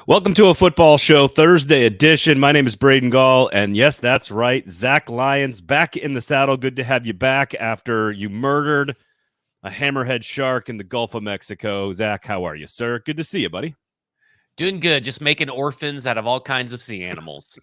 Welcome to a football show Thursday edition. My name is Braden Gall, and yes, that's right. Zach Lyons back in the saddle. Good to have you back after you murdered a hammerhead shark in the Gulf of Mexico. Zach, how are you, sir? Good to see you, buddy. Doing good. Just making orphans out of all kinds of sea animals.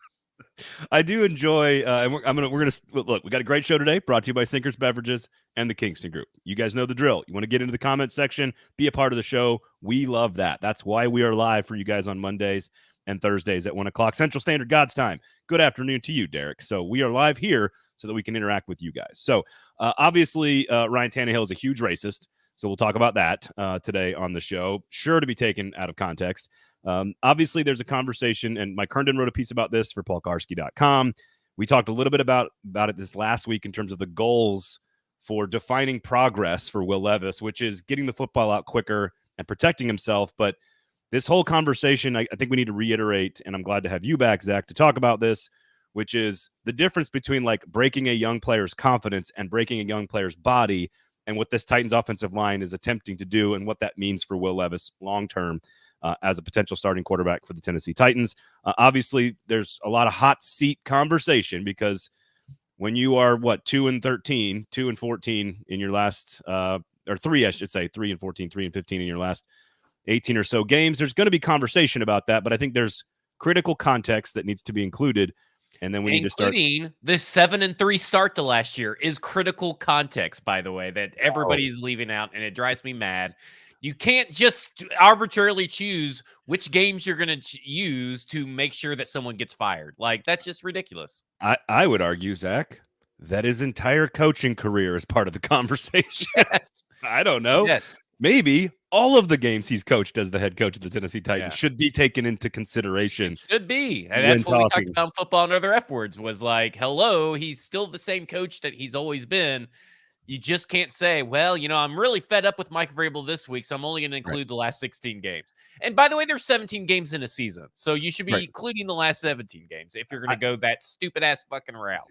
I do enjoy, and we're gonna look. We got a great show today, brought to you by Sinkers Beverages and the Kingston Group. You guys know the drill. You want to get into the comment section, be a part of the show. We love that. That's why we are live for you guys on Mondays and Thursdays at 1 o'clock Central Standard God's time. Good afternoon to you, Derek. So we are live here so that we can interact with you guys. So obviously, Ryan Tannehill is a huge racist. So we'll talk about that today on the show. Sure to be taken out of context. Obviously, there's a conversation, and Mike Herndon wrote a piece about this for paulkarski.com. We talked a little bit about it this last week in terms of the goals for defining progress for Will Levis, which is getting the football out quicker and protecting himself. But this whole conversation, I think we need to reiterate, and I'm glad to have you back, Zach, to talk about this, which is the difference between like breaking a young player's confidence and breaking a young player's body, and what this Titans offensive line is attempting to do and what that means for Will Levis long-term. As a potential starting quarterback for the Tennessee Titans. Obviously, there's a lot of hot seat conversation because when you are, 2-13, 2-14 in your last, or 3, I should say, 3-14, 3-15 in your last 18 or so games, there's going to be conversation about that, but I think there's critical context that needs to be included. And then we need to start. Including this 7-3 start to last year is critical context, by the way, that everybody's leaving out, and it drives me mad. You can't just arbitrarily choose which games you're going to use to make sure that someone gets fired. Like, that's just ridiculous. I would argue, Zach, that his entire coaching career is part of the conversation. Yes. I don't know. Yes. Maybe all of the games he's coached as the head coach of the Tennessee Titans should be taken into consideration. It should be. And that's what we talked about in Football and Other F Words was like, hello, he's still the same coach that he's always been. You just can't say, well, I'm really fed up with Mike Vrabel this week, so I'm only going to include the last 16 games. And by the way, there's 17 games in a season, so you should be including the last 17 games if you're going to go that stupid-ass fucking route,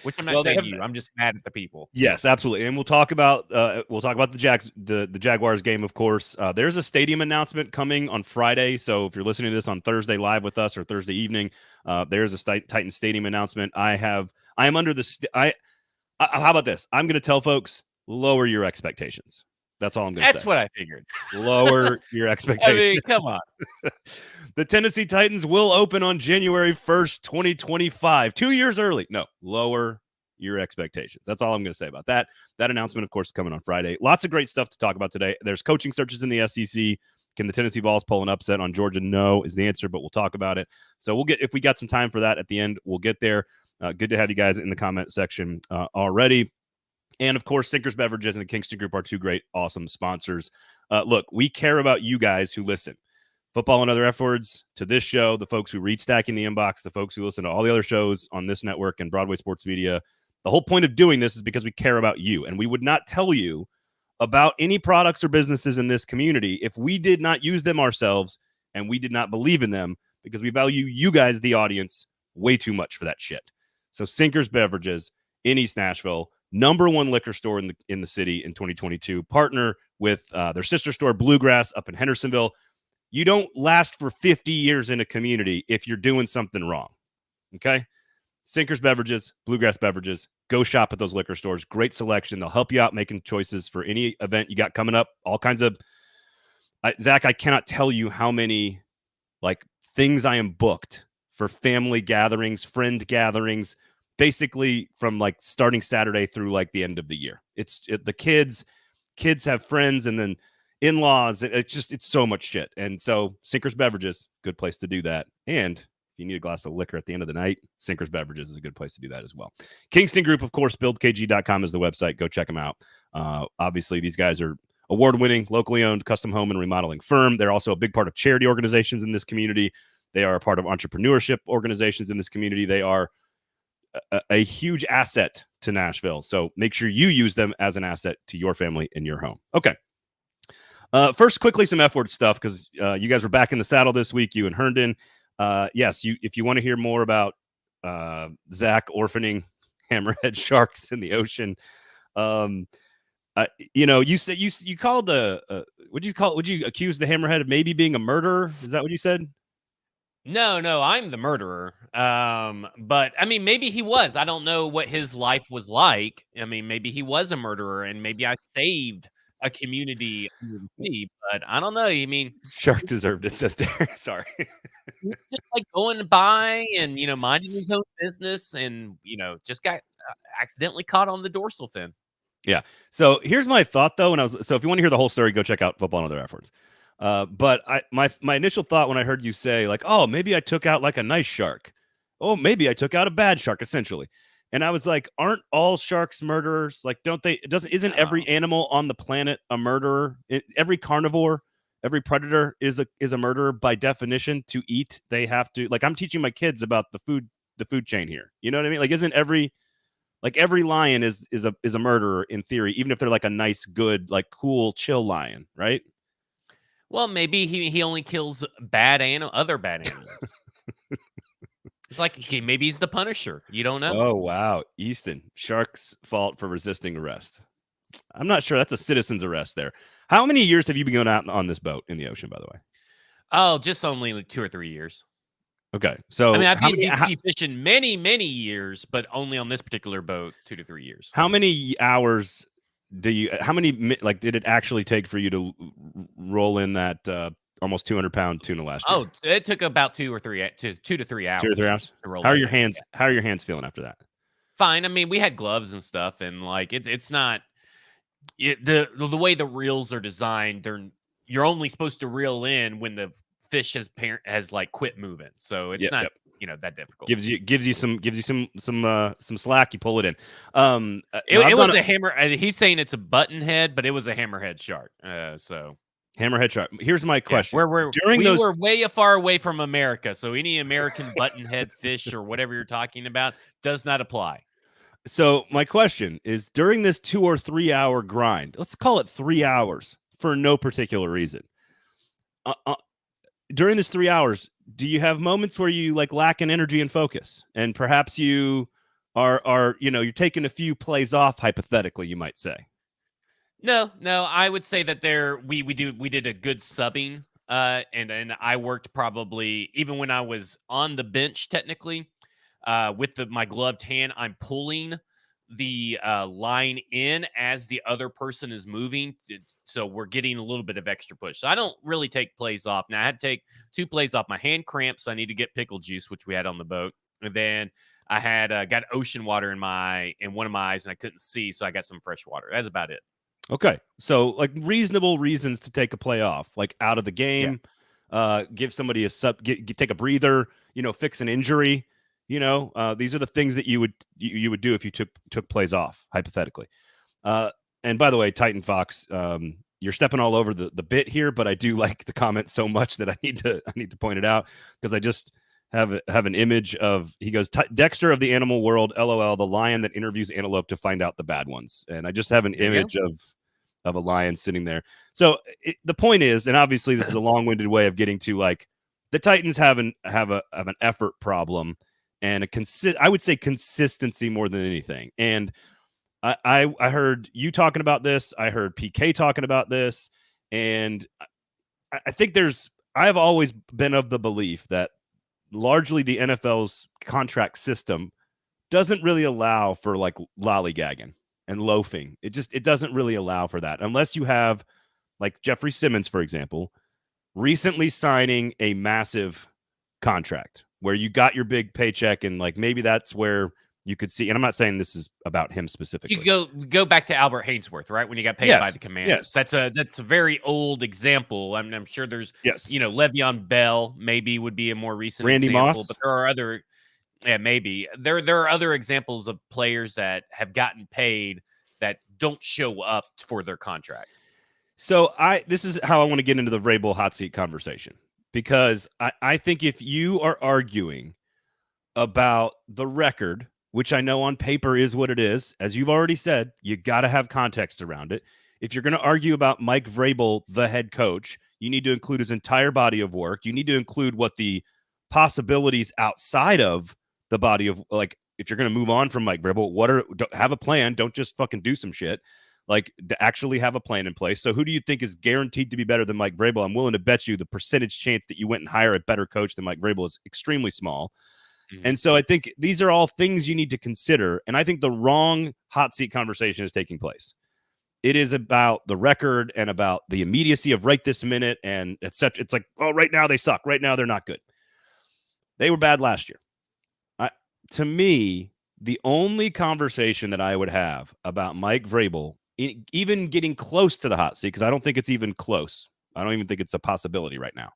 which I'm not saying you. I'm just mad at the people. Yes, absolutely. And we'll talk about the Jaguars game, of course. There's a stadium announcement coming on Friday, so if you're listening to this on Thursday live with us or Thursday evening, there's a Titan Stadium announcement. I am under the how about this? I'm going to tell folks, lower your expectations. That's all I'm going to say. That's what I figured. Lower your expectations. I mean, come on. The Tennessee Titans will open on January 1st, 2025. 2 years early. No, lower your expectations. That's all I'm going to say about that. That announcement, of course, is coming on Friday. Lots of great stuff to talk about today. There's coaching searches in the SEC. Can the Tennessee Vols pull an upset on Georgia? No is the answer, but we'll talk about it. So if we got some time for that at the end, we'll get there. Good to have you guys in the comment section already. And, of course, Sinkers Beverages and the Kingston Group are two great, awesome sponsors. Look, we care about you guys who listen. Football and Other F Words, to this show, the folks who read Stacking the Inbox, the folks who listen to all the other shows on this network and Broadway Sports Media. The whole point of doing this is because we care about you. And we would not tell you about any products or businesses in this community if we did not use them ourselves and we did not believe in them, because we value you guys, the audience, way too much for that shit. So Sinkers Beverages in East Nashville, #1 liquor store in the city in 2022. Partner with their sister store, Bluegrass, up in Hendersonville. You don't last for 50 years in a community if you're doing something wrong, okay? Sinkers Beverages, Bluegrass Beverages. Go shop at those liquor stores. Great selection. They'll help you out making choices for any event you got coming up. All kinds of Zach, I cannot tell you how many things I am booked for family gatherings, friend gatherings, basically from starting Saturday through the end of the year. The kids have friends, and then in-laws. It's so much shit. And so Sinkers Beverages, good place to do that. And if you need a glass of liquor at the end of the night, Sinkers Beverages is a good place to do that as well. Kingston Group, of course, buildkg.com is the website. Go check them out. Obviously, these guys are award-winning, locally owned custom home and remodeling firm. They're also a big part of charity organizations in this community. They are a part of entrepreneurship organizations in this community. They are a huge asset to Nashville. So make sure you use them as an asset to your family and your home. Okay. First, quickly, some F-word stuff, because you guys were back in the saddle this week, you and Herndon. Yes, if you want to hear more about Zach orphaning hammerhead sharks in the ocean, you said you called would you accuse the hammerhead of maybe being a murderer? Is that what you said? No, I'm the murderer. But I mean, maybe he was. I don't know what his life was like. I mean, maybe he was a murderer, and maybe I saved a community under the sea. But I don't know. I mean, Shark deserved it, says Derek. Sorry. he's just like going by and minding his own business, and just got accidentally caught on the dorsal fin. Yeah. So here's my thought, though. So if you want to hear the whole story, go check out Football and Other Efforts. But my initial thought when I heard you say, like, oh, maybe I took out like a nice shark. Oh, maybe I took out a bad shark, essentially. And I was like, aren't all sharks murderers? Like, isn't every animal on the planet a murderer? Every carnivore, every predator is a murderer by definition. To eat, they have to. Like, I'm teaching my kids about the food chain here. You know what I mean? Like, isn't every lion is a murderer in theory, even if they're like a nice, good, like cool, chill lion, right? Well, maybe he only kills other bad animals. It's like maybe he's the Punisher. You don't know. Oh wow, Easton, shark's fault for resisting arrest. I'm not sure that's a citizen's arrest there. How many years have you been going out on this boat in the ocean, by the way? Oh, just only like 2 or 3 years. Okay, so I mean, I've been deep sea fishing many years, but only on this particular boat 2 to 3 years. How many hours did it actually take for you to roll in that almost 200-pound tuna last year? Oh, it took about 2 to 3 hours. 2 to 3 hours. How are your hands? How are your hands feeling after that? Fine. I mean, we had gloves and stuff, and like it's not the way the reels are designed. You're only supposed to reel in when the fish has like quit moving, so it's not that difficult. Gives you some slack. You pull it in. It was a hammer. He's saying it's a button head, but it was a hammerhead shark. So hammerhead shark. Here's my question: we were way far away from America, so any American button head fish or whatever you're talking about does not apply. So my question is: during this 2 or 3 hour grind, let's call it 3 hours for no particular reason. During this 3 hours, do you have moments where you like lack in energy and focus, and perhaps you are you're taking a few plays off, hypothetically, you might say? No, I would say that we did a good subbing, and I worked probably even when I was on the bench technically, with my gloved hand, I'm pulling the line in as the other person is moving, so we're getting a little bit of extra push. So I don't really take plays off. Now I had to take 2 plays off. My hand cramps, so I need to get pickle juice, which we had on the boat, and then I had got ocean water in one of my eyes, and I couldn't see, so I got some fresh water. That's about it. Okay, so like reasonable reasons to take a play off, like out of the game, give somebody a take a breather, fix an injury. These are the things that you would do if you took plays off, hypothetically. And by the way, Titan Fox, you're stepping all over the bit here, but I do like the comment so much that I need to point it out, because I just have an image of, he goes, Dexter of the animal world, LOL, the lion that interviews antelope to find out the bad ones. And I just have an image of a lion sitting there. So the point is, and obviously this is a long-winded way of getting to, like, the Titans have an effort problem and I would say consistency more than anything. And I heard you talking about this. I heard PK talking about this. And I think I have always been of the belief that largely the NFL's contract system doesn't really allow for like lollygagging and loafing. It doesn't really allow for that, unless you have like Jeffrey Simmons, for example, recently signing a massive contract where you got your big paycheck, and like maybe that's where you could see. And I'm not saying this is about him specifically. You go back to Albert Hainsworth, right? When you got paid by the Commanders. Yes. That's a very old example. I'm sure there's Le'Veon Bell maybe would be a more recent Randy example, Moss. But there are other maybe there are other examples of players that have gotten paid that don't show up for their contract. So this is how I want to get into the Vrabel hot seat conversation, because I think if you are arguing about the record, which I know on paper is what it is, as you've already said, you got to have context around it. If you're going to argue about Mike Vrabel, the head coach, you need to include his entire body of work. You need to include what the possibilities outside of the body of, like, if you're going to move on from Mike Vrabel, have a plan. Don't just fucking do some shit. like to actually have a plan in place. So who do you think is guaranteed to be better than Mike Vrabel? I'm willing to bet you the percentage chance that you went and hire a better coach than Mike Vrabel is extremely small. Mm-hmm. And so I think these are all things you need to consider. And I think the wrong hot seat conversation is taking place. It is about the record and about the immediacy of right this minute and etc. It's like, oh, right now they suck. Right now they're not good. They were bad last year. To me, the only conversation that I would have about Mike Vrabel, even getting close to the hot seat, because I don't think it's even close. I don't even think it's a possibility right now.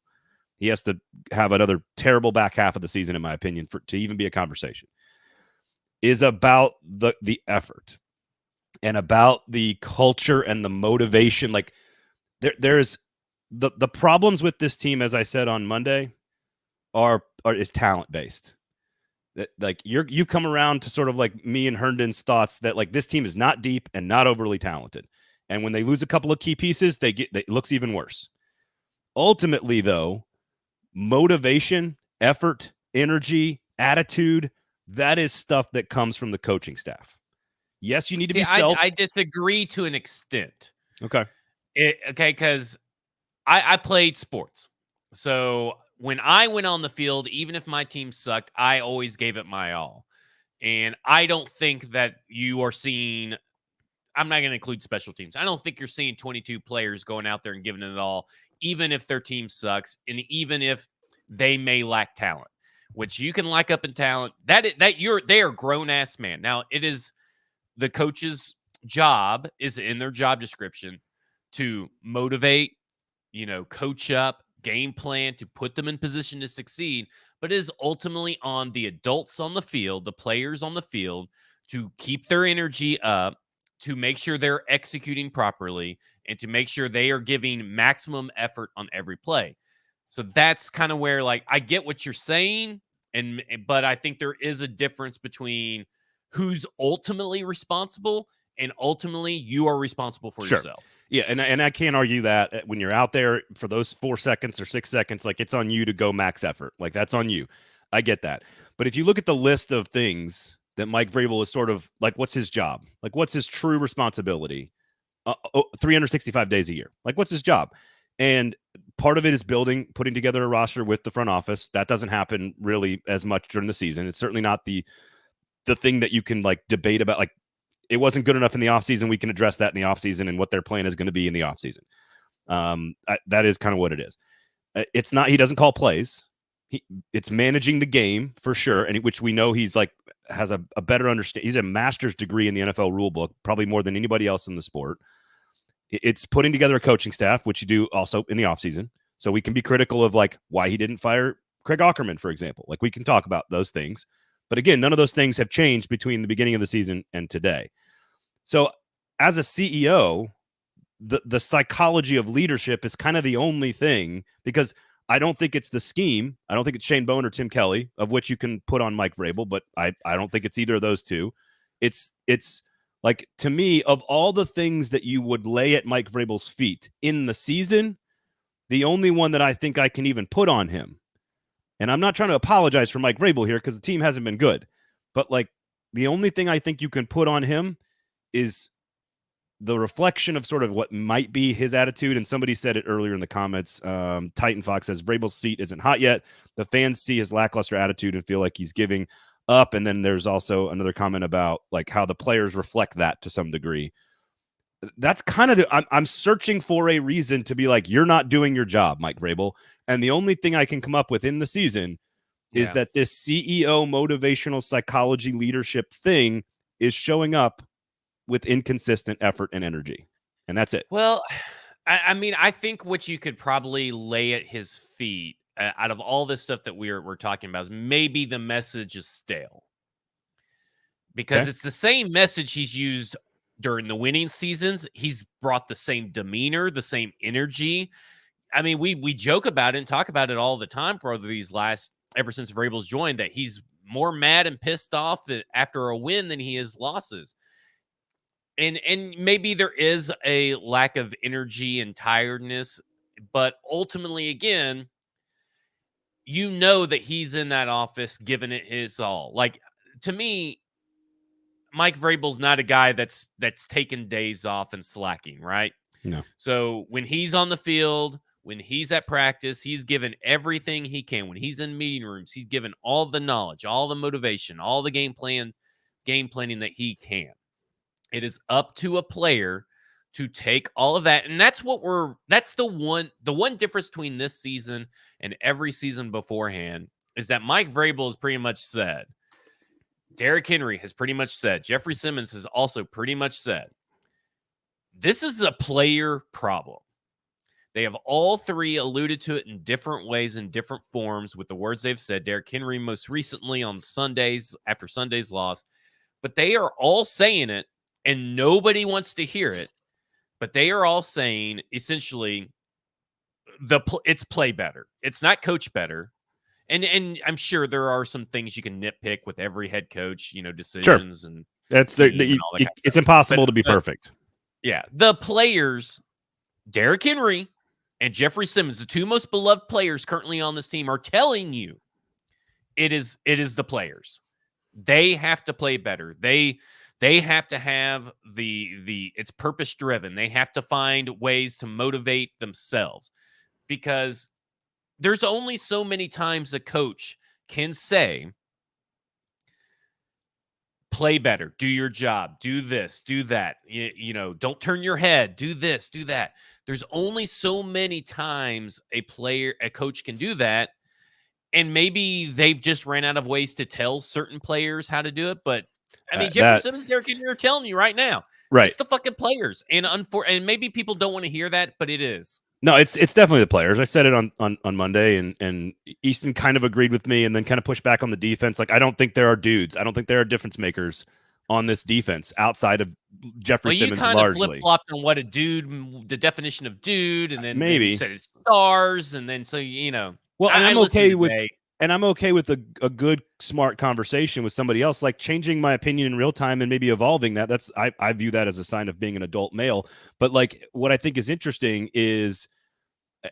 He has to have another terrible back half of the season, in my opinion, to even be a conversation, is about the effort and about the culture and the motivation. Like there's the problems with this team, as I said on Monday, is talent based. That like you come around to sort of like me and Herndon's thoughts that like this team is not deep and not overly talented, and when they lose a couple of key pieces, it looks even worse. Ultimately, though, motivation, effort, energy, attitude, that is stuff that comes from the coaching staff. Yes, you need to be self. I disagree to an extent. Okay. Because I played sports. So when I went on the field, even if my team sucked, I always gave it my all. And I don't think that you are seeing, I'm not going to include special teams. I don't think you're seeing 22 players going out there and giving it all, even if their team sucks and even if they may lack talent, which you can lack up in talent. They are grown ass man. Now it is the coach's job is in their job description to motivate, coach up, game plan, to put them in position to succeed, but it is ultimately on the adults on the field, the players on the field, to keep their energy up, to make sure they're executing properly, and to make sure they are giving maximum effort on every play. So that's kind of where, like, I get what you're saying, but I think there is a difference between who's ultimately responsible and ultimately you are responsible for yourself. Yeah, and I can't argue that when you're out there for those 4 seconds or 6 seconds, like it's on you to go max effort. Like that's on you. I get that. But if you look at the list of things that Mike Vrabel is sort of like, what's his job? Like what's his true responsibility? 365 days a year. Like what's his job? And part of it is putting together a roster with the front office. That doesn't happen really as much during the season. It's certainly not the thing that you can like debate about. Like it wasn't good enough in the offseason. We can address that in the offseason and what their plan is going to be in the offseason. That is kind of what it is. It's not, he doesn't call plays. It's managing the game for sure. And which we know he's like, has a better understanding. He's a master's degree in the NFL rule book, probably more than anybody else in the sport. It's putting together a coaching staff, which you do also in the offseason. So we can be critical of like why he didn't fire Craig Aukerman, for example. Like we can talk about those things. But again, none of those things have changed between the beginning of the season and today. So as a CEO, the psychology of leadership is kind of the only thing, because I don't think it's the scheme. I don't think it's Shane Bowen or Tim Kelly, of which you can put on Mike Vrabel, but I don't think it's either of those two. It's like, to me, of all the things that you would lay at Mike Vrabel's feet in the season, the only one that I think I can even put on him, and I'm not trying to apologize for Mike Vrabel here because the team hasn't been good, but like the only thing I think you can put on him is the reflection of sort of what might be his attitude. And somebody said it earlier in the comments. Titan Fox says Vrabel's seat isn't hot yet. The fans see his lackluster attitude and feel like he's giving up. And then there's also another comment about like how the players reflect that to some degree. That's kind of I'm searching for a reason to be like, you're not doing your job, Mike Vrabel. And the only thing I can come up with in the season is that this CEO motivational psychology leadership thing is showing up with inconsistent effort and energy. And that's it. Well, I mean, I think what you could probably lay at his feet out of all this stuff that we're talking about is maybe the message is stale. Because it's the same message he's used during the winning seasons. He's brought the same demeanor, the same energy. I mean, we joke about it and talk about it all the time for ever since Vrabel's joined, that he's more mad and pissed off after a win than he is losses. And maybe there is a lack of energy and tiredness, but ultimately, again, you know that he's in that office giving it his all. Like, to me, Mike Vrabel's not a guy that's taking days off and slacking, right? No. So when he's on the field, when he's at practice, he's given everything he can. When he's in meeting rooms, he's given all the knowledge, all the motivation, all the game planning that he can. It is up to a player to take all of that. And that's the one difference between this season and every season beforehand is that Mike Vrabel has pretty much said, Derrick Henry has pretty much said, Jeffrey Simmons has also pretty much said, this is a player problem. They have all three alluded to it in different ways, in different forms, with the words they've said. Derrick Henry most recently on Sundays, after Sunday's loss. But they are all saying it, and nobody wants to hear it. But they are all saying, essentially, it's play better. It's not coach better. And I'm sure there are some things you can nitpick with every head coach, decisions. Sure. And it's impossible to be perfect. Yeah. The players, Derrick Henry and Jeffrey Simmons, the two most beloved players currently on this team, are telling you it is the players. They have to play better. They have to have it's purpose driven. They have to find ways to motivate themselves, because there's only so many times a coach can say, play better, do your job, do this, do that, don't turn your head, do this, do that. There's only so many times a coach can do that. And maybe they've just ran out of ways to tell certain players how to do it. But I mean, Jeffrey Simmons, Derrick Henry are telling you right now, right? It's the fucking players. And maybe people don't want to hear that, but it is. No, it's definitely the players. I said it on Monday, and Easton kind of agreed with me, and then kind of pushed back on the defense. Like, I don't think there are dudes. I don't think there are difference makers on this defense outside of Jeffrey Simmons. You kind largely of flip flopped on what a dude, the definition of dude, and then maybe you said it's stars, and then Well, and I'm okay with. And I'm okay with a good, smart conversation with somebody else, like changing my opinion in real time and maybe evolving that. I view that as a sign of being an adult male. But like, what I think is interesting is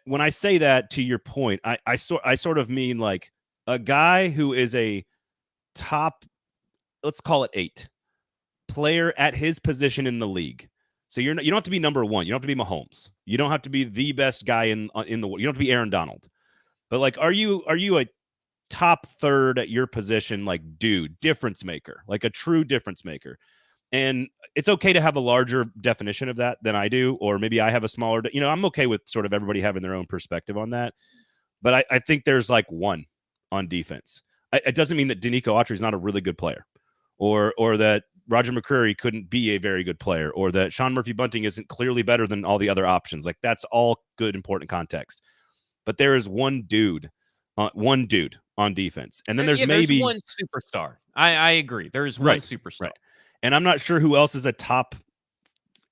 when I say that, to your point, I sort of mean like a guy who is a top, let's call it 8 player at his position in the league. So you don't have to be number 1. You don't have to be Mahomes. You don't have to be the best guy in the world. You don't have to be Aaron Donald. But like, are you a top third at your position, like, dude, difference maker, like a true difference maker? And it's okay to have a larger definition of that than I do, or maybe I have a smaller, I'm okay with sort of everybody having their own perspective on that. But I think there's like one on defense. It doesn't mean that Danico Autry is not a really good player, or that Roger McCreary couldn't be a very good player, or that Sean Murphy-Bunting isn't clearly better than all the other options. Like, that's all good, important context. But there is one dude on defense. And then there's maybe one superstar. I agree. There's one superstar. Right. And I'm not sure who else is a top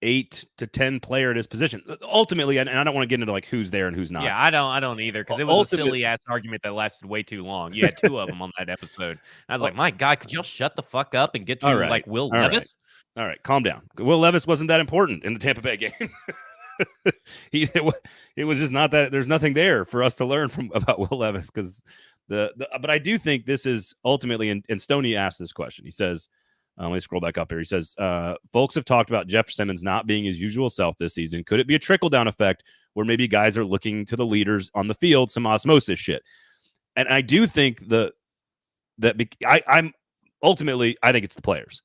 8 to 10 player at his position. Ultimately, and I don't want to get into like who's there and who's not. Yeah, I don't either, because it was a silly ass argument that lasted way too long. You had 2 of them on that episode. I was like, my God, could y'all shut the fuck up and get to like Will Levis? All right, calm down. Will Levis wasn't that important in the Tampa Bay game. It was just not that. There's nothing there for us to learn about Will Levis, because but I do think this is ultimately, and Stoney asked this question. He says, let me scroll back up here. He says, folks have talked about Jeff Simmons not being his usual self this season. Could it be a trickle-down effect where maybe guys are looking to the leaders on the field, some osmosis shit? And I do think I'm ultimately, I think it's the players.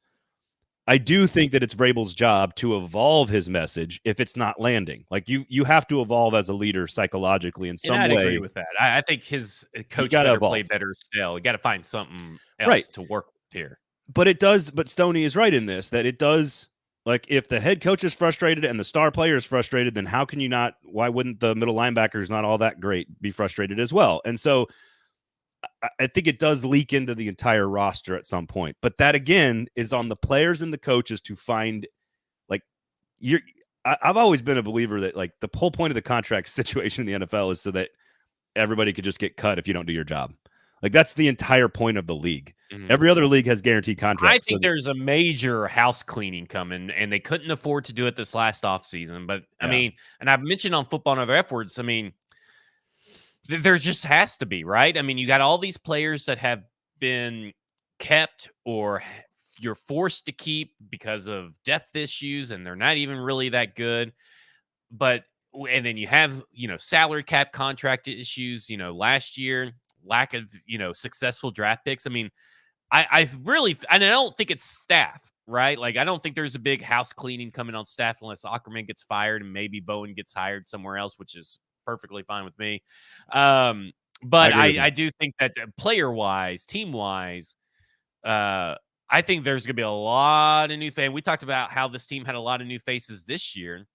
I do think that it's Vrabel's job to evolve his message if it's not landing. Like, you have to evolve as a leader psychologically in some way. I agree with that. I think his coach better play better still. You got to find something else to work with here. But it does. But Stoney is right in this, that it does. Like, if the head coach is frustrated and the star player is frustrated, then how can you not? Why wouldn't the middle linebackers, not all that great, be frustrated as well? And so I think it does leak into the entire roster at some point. But that, again, is on the players and the coaches to find, like, I've always been a believer that, like, the whole point of the contract situation in the NFL is so that everybody could just get cut if you don't do your job. Like, that's the entire point of the league. Mm-hmm. Every other league has guaranteed contracts. I think there's a major house cleaning coming, and they couldn't afford to do it this last offseason. But, I mean, and I've mentioned on Football and Other F Words, I mean, there just has to be, right? I mean, you got all these players that have been kept or you're forced to keep because of depth issues, and they're not even really that good. But and then you have, salary cap contract issues, last year, lack of, successful draft picks. I mean, I really, and I don't think it's staff, right? Like, I don't think there's a big house cleaning coming on staff unless Ackerman gets fired and maybe Bowen gets hired somewhere else, which is perfectly fine with me. But I do think that player wise, team wise, I think there's going to be a lot of new fans. We talked about how this team had a lot of new faces this year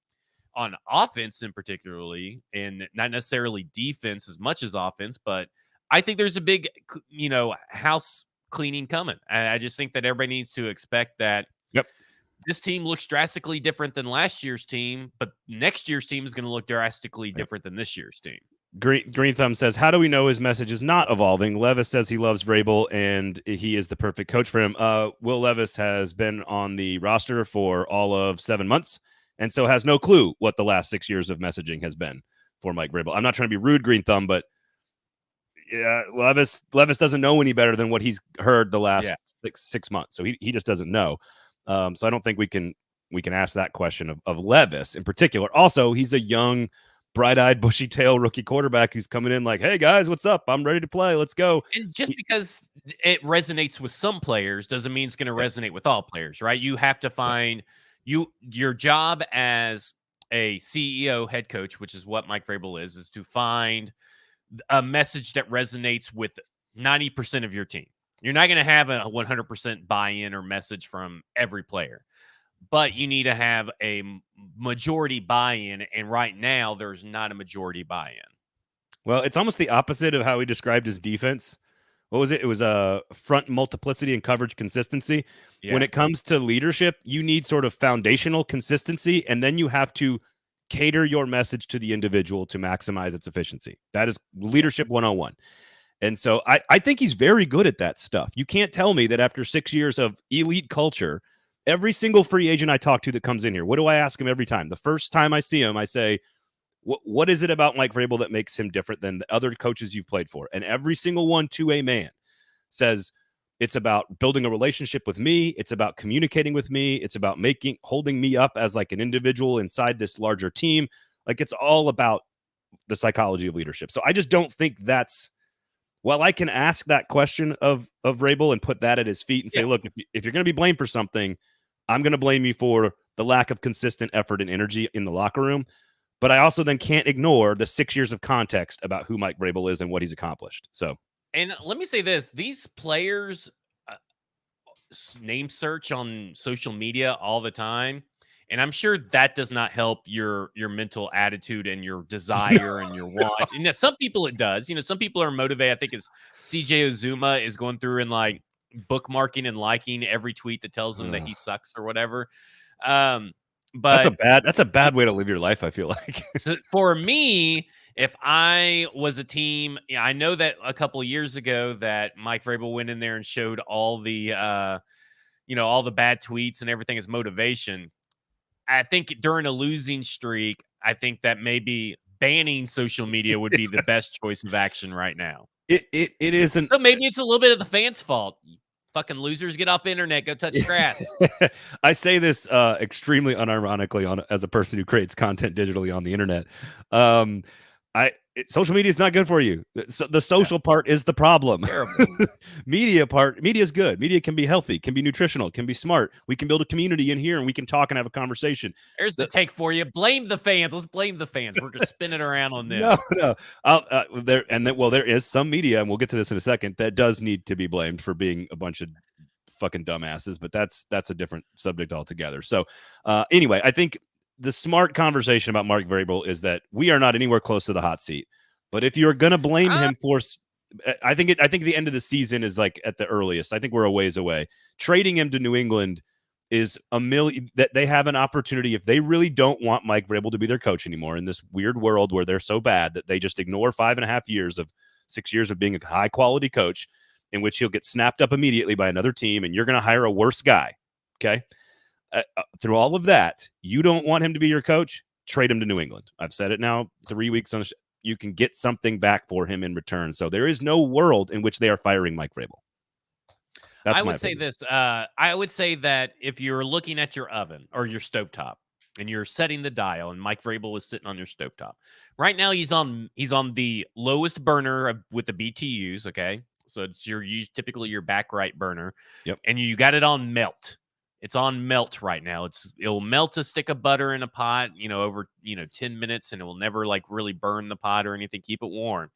on offense in particularly, and not necessarily defense as much as offense, but I think there's a big, house cleaning coming. I just think that everybody needs to expect that. Yep. This team looks drastically different than last year's team, but next year's team is going to look drastically different than this year's team. Green Thumb says, how do we know his message is not evolving? Levis says he loves Vrabel and he is the perfect coach for him. Will Levis has been on the roster for all of 7 months and so has no clue what the last 6 years of messaging has been for Mike Vrabel. I'm not trying to be rude, Green Thumb, but Levis doesn't know any better than what he's heard the last 6 months. So he just doesn't know. So I don't think we can ask that question of Levis in particular. Also, he's a young, bright-eyed, bushy-tail rookie quarterback who's coming in like, hey, guys, what's up? I'm ready to play. Let's go. And just because it resonates with some players doesn't mean it's going to resonate with all players, right? You have to find your job as a CEO, head coach, which is what Mike Vrabel is to find a message that resonates with 90% of your team. You're not going to have a 100% buy-in or message from every player, but you need to have a majority buy-in. And right now, there's not a majority buy-in. Well, it's almost the opposite of how he described his defense. What was it? It was a front multiplicity and coverage consistency. Yeah. When it comes to leadership, you need sort of foundational consistency, and then you have to cater your message to the individual to maximize its efficiency. That is leadership 101. And so I think he's very good at that stuff. You can't tell me that after 6 years of elite culture, every single free agent I talk to that comes in here, what do I ask him every time? The first time I see him, I say, what is it about Mike Vrabel that makes him different than the other coaches you've played for? And every single one, to a man, says it's about building a relationship with me. It's about communicating with me. It's about holding me up as like an individual inside this larger team. Like, it's all about the psychology of leadership. So I just don't think that's, while I can ask that question of Vrabel and put that at his feet and say, look, if you're going to be blamed for something, I'm going to blame you for the lack of consistent effort and energy in the locker room. But I also then can't ignore the 6 years of context about who Mike Vrabel is and what he's accomplished. So, and let me say this: these players name search on social media all the time, and I'm sure that does not help your mental attitude and your desire and your want. And some people it does. Some people are motivated. I think it's CJ Uzuma is going through and like bookmarking and liking every tweet that tells him that he sucks or whatever. But that's a bad way to live your life, I feel like. So for me, if I was a team, I know that a couple of years ago that Mike Vrabel went in there and showed all the all the bad tweets and everything as motivation. I think during a losing streak, I think that maybe banning social media would be the best choice of action right now. It isn't. So maybe it's a little bit of the fans' fault. Fucking losers, get off the internet, go touch grass. I say this extremely unironically as a person who creates content digitally on the internet. Social media is not good for you. The social part is the problem. Media is good. Media can be healthy, can be nutritional, can be smart. We can build a community in here and we can talk and have a conversation. There's the take for you. Blame the fans. Let's blame the fans. We're just spinning around on them. No. There is some media, and we'll get to this in a second, that does need to be blamed for being a bunch of fucking dumbasses, but that's a different subject altogether. So anyway, I think the smart conversation about Mike Vrabel is that we are not anywhere close to the hot seat. But if you're going to blame him for, I think the end of the season is like at the earliest. I think we're a ways away. Trading him to New England is that they have an opportunity. If they really don't want Mike Vrabel to be their coach anymore in this weird world where they're so bad that they just ignore 5.5 years of 6 years of being a high quality coach, in which he'll get snapped up immediately by another team, and you're going to hire a worse guy. Okay. Through all of that, you don't want him to be your coach, trade him to New England. I've said it now 3 weeks on the show. You can get something back for him in return. So there is no world in which they are firing Mike Vrabel. That's I my would say opinion. this. I would say that if you're looking at your oven or your stovetop and you're setting the dial, and Mike Vrabel was sitting on your stovetop right now, he's on the lowest burner with the BTUs. Okay, so it's typically your back right burner, Yep. and you got it on melt. It's on melt right now. It'll melt a stick of butter in a pot, over 10 minutes, and it will never like really burn the pot or anything. Keep it warm.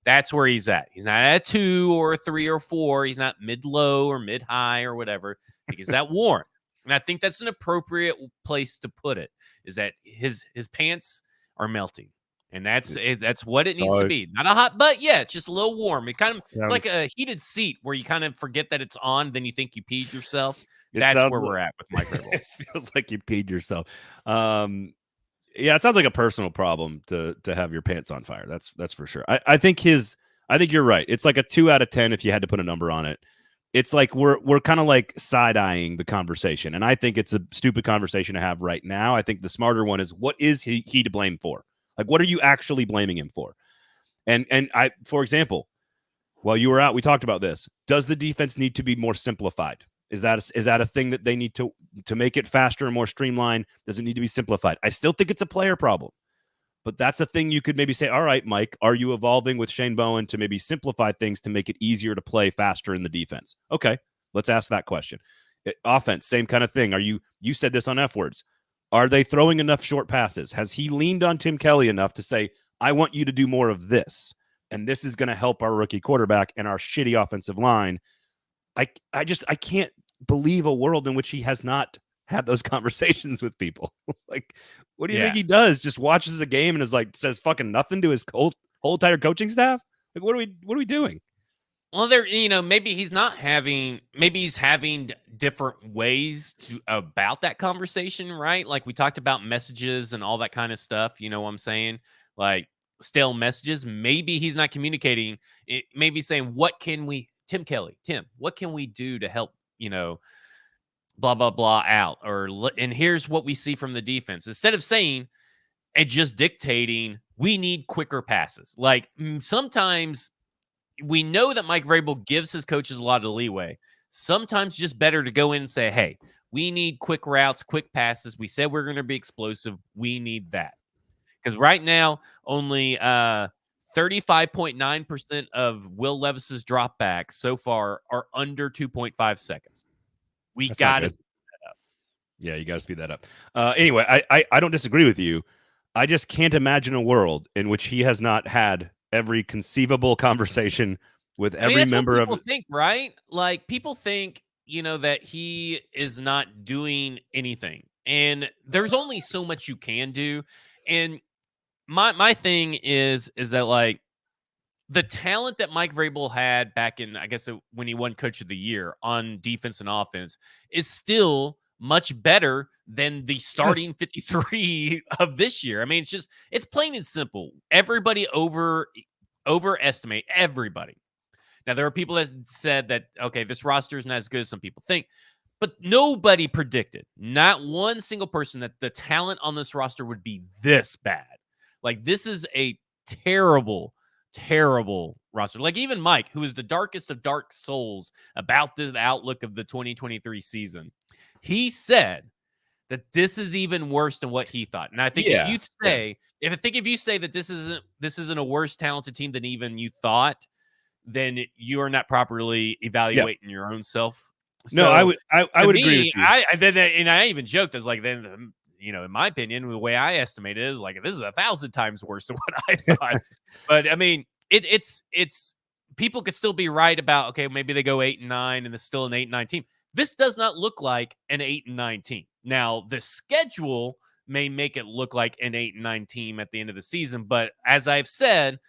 That's where he's at. He's not at a 2 or a 3 or 4. He's not mid-low or mid-high or whatever. He's that warm. And I think that's an appropriate place to put it, is that his pants are melting. And that's what it needs to be. Not a hot butt yet. It's just a little warm. It's like a heated seat where you kind of forget that it's on, then you think you peed yourself. That's where we're at with Mike Vrabel. It feels like you peed yourself. Yeah, it sounds like a personal problem to have your pants on fire. That's for sure. I think you're right. It's like a 2 out of 10 if you had to put a number on it. It's like we're kind of like side-eyeing the conversation, and I think it's a stupid conversation to have right now. I think the smarter one is, what is he to blame for? Like, what are you actually blaming him for? And for example, while you were out, we talked about this. Does the defense need to be more simplified? Is that a thing that they need to make it faster and more streamlined? Does it need to be simplified? I still think it's a player problem, but that's a thing you could maybe say, all right, Mike, are you evolving with Shane Bowen to maybe simplify things to make it easier to play faster in the defense? Okay, let's ask that question. Offense, same kind of thing. You said this on F Words. Are they throwing enough short passes? Has he leaned on Tim Kelly enough to say, I want you to do more of this, and this is going to help our rookie quarterback and our shitty offensive line? I can't believe a world in which he has not had those conversations with people. Like, what do you think he does? Just watches the game and is like, says fucking nothing to his whole entire coaching staff? Like, what are we doing? Well, maybe he's having different ways about that conversation, right? Like we talked about messages and all that kind of stuff. You know what I'm saying? Like stale messages. Maybe he's not communicating. Maybe saying, Tim Kelly, what can we do to help, blah, blah, blah out? And here's what we see from the defense. Instead of saying and just dictating, we need quicker passes. Like sometimes we know that Mike Vrabel gives his coaches a lot of leeway. Sometimes just better to go in and say, hey, we need quick routes, quick passes. We said we're going to be explosive. We need that. Because right now, only 35.9% of Will Levis's dropbacks so far are under 2.5 seconds. We got to speed that up. Yeah, you got to speed that up. Anyway, I don't disagree with you. I just can't imagine a world in which he has not had every conceivable conversation with every member of. People think, right? Like people think, that he is not doing anything, and there's only so much you can do. And my thing is that like the talent that Mike Vrabel had back in, I guess, when he won Coach of the Year on defense and offense is still much better than the starting 53 of this year. I mean, it's plain and simple. Everybody overestimate everybody. Now, there are people that said that, okay, this roster is not as good as some people think, but nobody predicted, not one single person, that the talent on this roster would be this bad. Like, this is a terrible roster. Like, even Mike, who is the darkest of dark souls about the outlook of the 2023 season, he said that this is even worse than what he thought. And I think if you say that this isn't a worse talented team than even you thought, then you are not properly evaluating your own self. So, no, I would agree with you. I even joked, as like, then, in my opinion, the way I estimate it is like, this is 1,000 times worse than what I thought. But I mean, it's people could still be right about, okay, maybe they go 8-9 and it's still an 8-9 team. This does not look like an 8-9 team. Now, the schedule may make it look like an 8-9 team at the end of the season, but as I've said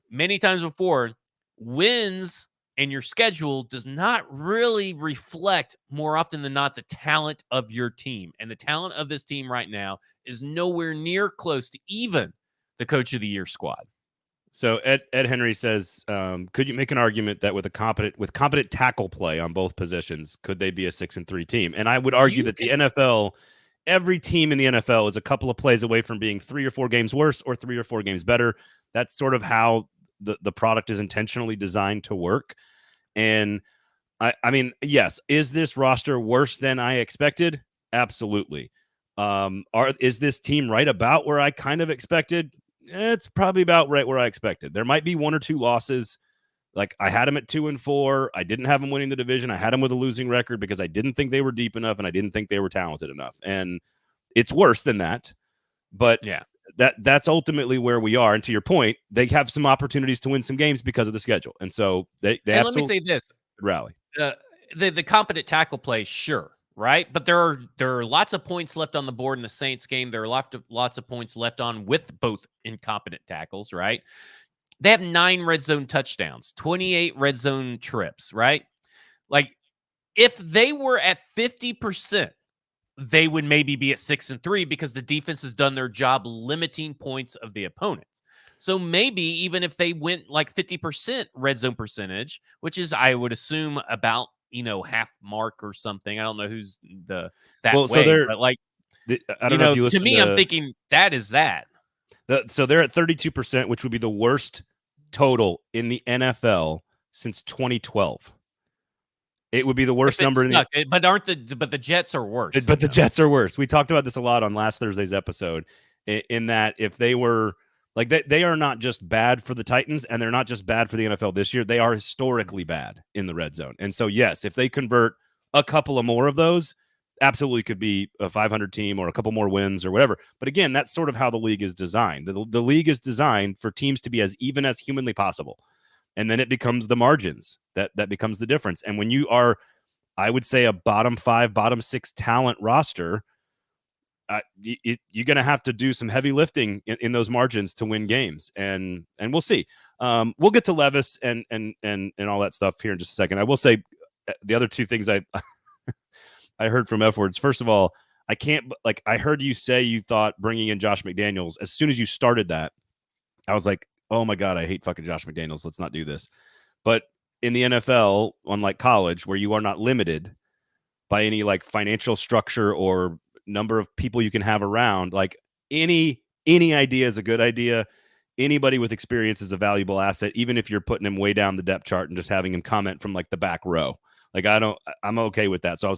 many times before, wins and your schedule does not really reflect, more often than not, the talent of your team. And the talent of this team right now is nowhere near close to even the Coach of the Year squad. So Ed Henry says, could you make an argument that with competent tackle play on both positions, could they be a 6-3 team? And I would argue that the NFL, every team in the NFL is a couple of plays away from being 3 or 4 games worse or 3 or 4 games better. That's sort of how the product is intentionally designed to work. And I mean, yes. Is this roster worse than I expected? Absolutely. Is this team right about where I kind of expected? It's probably about right where I expected. There might be 1 or 2 losses. Like I had them at 2-4. I didn't have them winning the division. I had them with a losing record because I didn't think they were deep enough and I didn't think they were talented enough. And it's worse than that. But yeah, that's ultimately where we are. And to your point, they have some opportunities to win some games because of the schedule. And so they and let me say this: rally. The competent tackle play, sure, right? But there are lots of points left on the board in the Saints game. There are lots of points left on with both incompetent tackles, right? They have 9 red zone touchdowns, 28 red zone trips, right? Like, if they were at 50%, they would maybe be at 6-3 because the defense has done their job limiting points of the opponent. So maybe even if they went like 50% red zone percentage, which is, I would assume, about, half mark or something. I don't know who's that way, so but like, I don't know if you listen to me, I'm thinking that is that. So they're at 32%, which would be the worst total in the NFL since 2012. It would be the worst number in the. But the Jets are worse. But the Jets are worse. We talked about this a lot on last Thursday's episode. In that, if they were like they are not just bad for the Titans, and they're not just bad for the NFL this year. They are historically bad in the red zone. And so, yes, if they convert a couple of more of those, absolutely could be a 500 team or a couple more wins or whatever. But again, that's sort of how the league is designed. The league is designed for teams to be as even as humanly possible. And then it becomes the margins that becomes the difference. And when you are, I would say, a bottom 5, bottom 6 talent roster, you're going to have to do some heavy lifting in those margins to win games. And we'll see. We'll get to Levis and all that stuff here in just a second. I will say the other 2 things I heard from F words. First of all, I heard you say you thought bringing in Josh McDaniels. As soon as you started that, I was like, oh my God, I hate fucking Josh McDaniels. Let's not do this. But in the NFL, unlike college, where you are not limited by any like financial structure or number of people you can have around, like any idea is a good idea. Anybody with experience is a valuable asset, even if you're putting him way down the depth chart and just having him comment from like the back row. Like I'm okay with that. So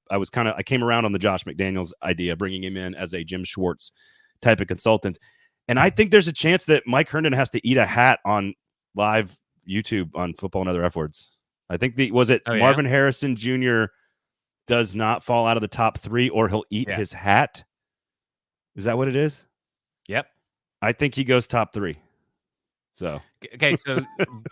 I came around on the Josh McDaniels idea, bringing him in as a Jim Schwartz type of consultant. And I think there's a chance that Mike Herndon has to eat a hat on live YouTube on Football and Other F Words. I think Marvin Harrison Jr. does not fall out of the top 3, or he'll eat his hat. Is that what it is? Yep. I think he goes top 3. So okay, so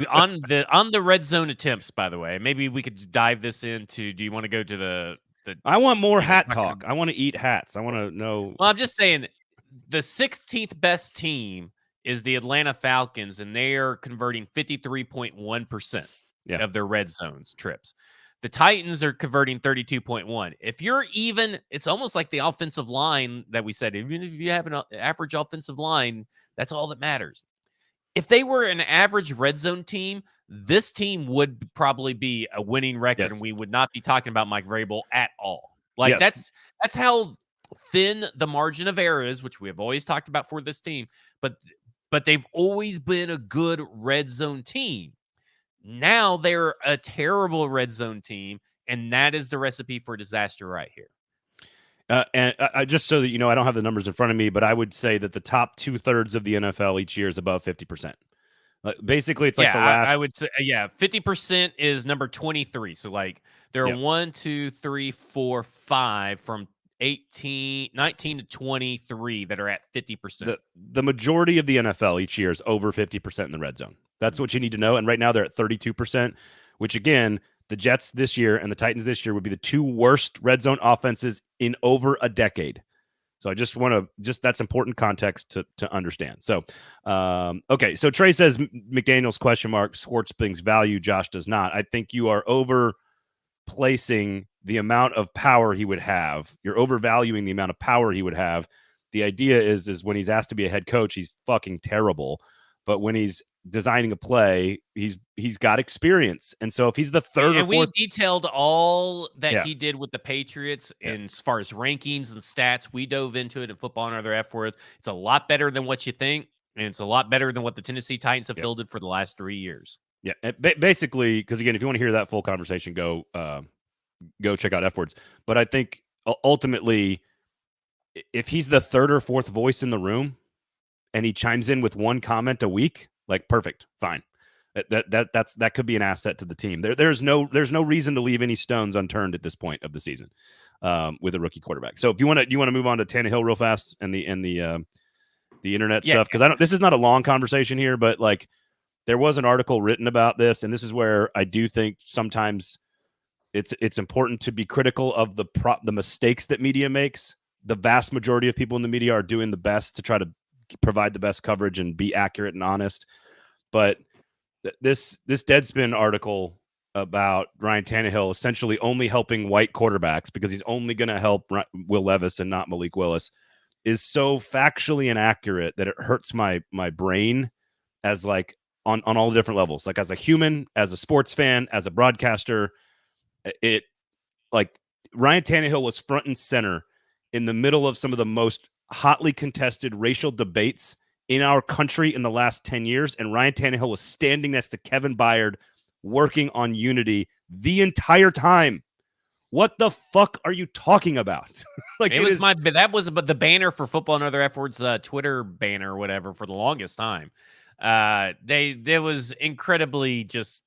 on the red zone attempts, by the way, maybe we could dive this into. Do you want to go to the? I want more hat talk. I want to eat hats. I want to know. Well, I'm just saying, the 16th best team is the Atlanta Falcons, and they are converting 53.1% of their red zones trips. The Titans are converting 32.1. If you're even, it's almost like the offensive line that we said. Even if you have an average offensive line, that's all that matters. If they were an average red zone team, this team would probably be a winning record, and we would not be talking about Mike Vrabel at all. Like that's how thin the margin of error is, which we have always talked about for this team. But they've always been a good red zone team. Now they're a terrible red zone team, and that is the recipe for disaster right here. And just so that you know, I don't have the numbers in front of me, but I would say that the top 2/3 of the NFL each year is above 50%. Basically, it's like the last. I would say, 50% is number 23. So like there are 1, 2, 3, 4, 5 from 19 to 23 that are at 50%. The majority of the NFL each year is over 50% in the red zone. That's what you need to know. And right now they're at 32%, which again, the Jets this year and the Titans this year would be the 2 worst red zone offenses in over a decade. So I just want to that's important context to understand. So, okay. So Trey says McDaniels ? Schwartz brings value. Josh does not. I think you are overplacing the amount of power he would have. You're overvaluing the amount of power he would have. The idea is when he's asked to be a head coach, he's fucking terrible. But when he's designing a play, he's got experience. And so if he's the third or fourth, we detailed all that he did with the Patriots and as far as rankings and stats, we dove into it in Football and Other F Words. It's a lot better than what you think, and it's a lot better than what the Tennessee Titans have fielded for the last 3 years. Yeah, basically, because again, if you want to hear that full conversation, go check out F Words. But I think ultimately, if he's the third or fourth voice in the room and he chimes in with one comment a week, like perfect, fine. That could be an asset to the team. There's no reason to leave any stones unturned at this point of the season with a rookie quarterback. So if you want to move on to Tannehill real fast and the internet stuff, because this is not a long conversation here, but like there was an article written about this, and this is where I do think sometimes it's important to be critical of the mistakes that media makes. The vast majority of people in the media are doing the best to try to provide the best coverage and be accurate and honest. But this Deadspin article about Ryan Tannehill essentially only helping white quarterbacks because he's only going to help Will Levis and not Malik Willis is so factually inaccurate that it hurts my brain as like on all the different levels, like as a human, as a sports fan, as a broadcaster. It like Ryan Tannehill was front and center in the middle of some of the most hotly contested racial debates in our country in the last 10 years. And Ryan Tannehill was standing next to Kevin Byard working on unity the entire time. What the fuck are you talking about? Like that was the banner for Football and Other F Words Twitter banner or whatever for the longest time. There was incredibly just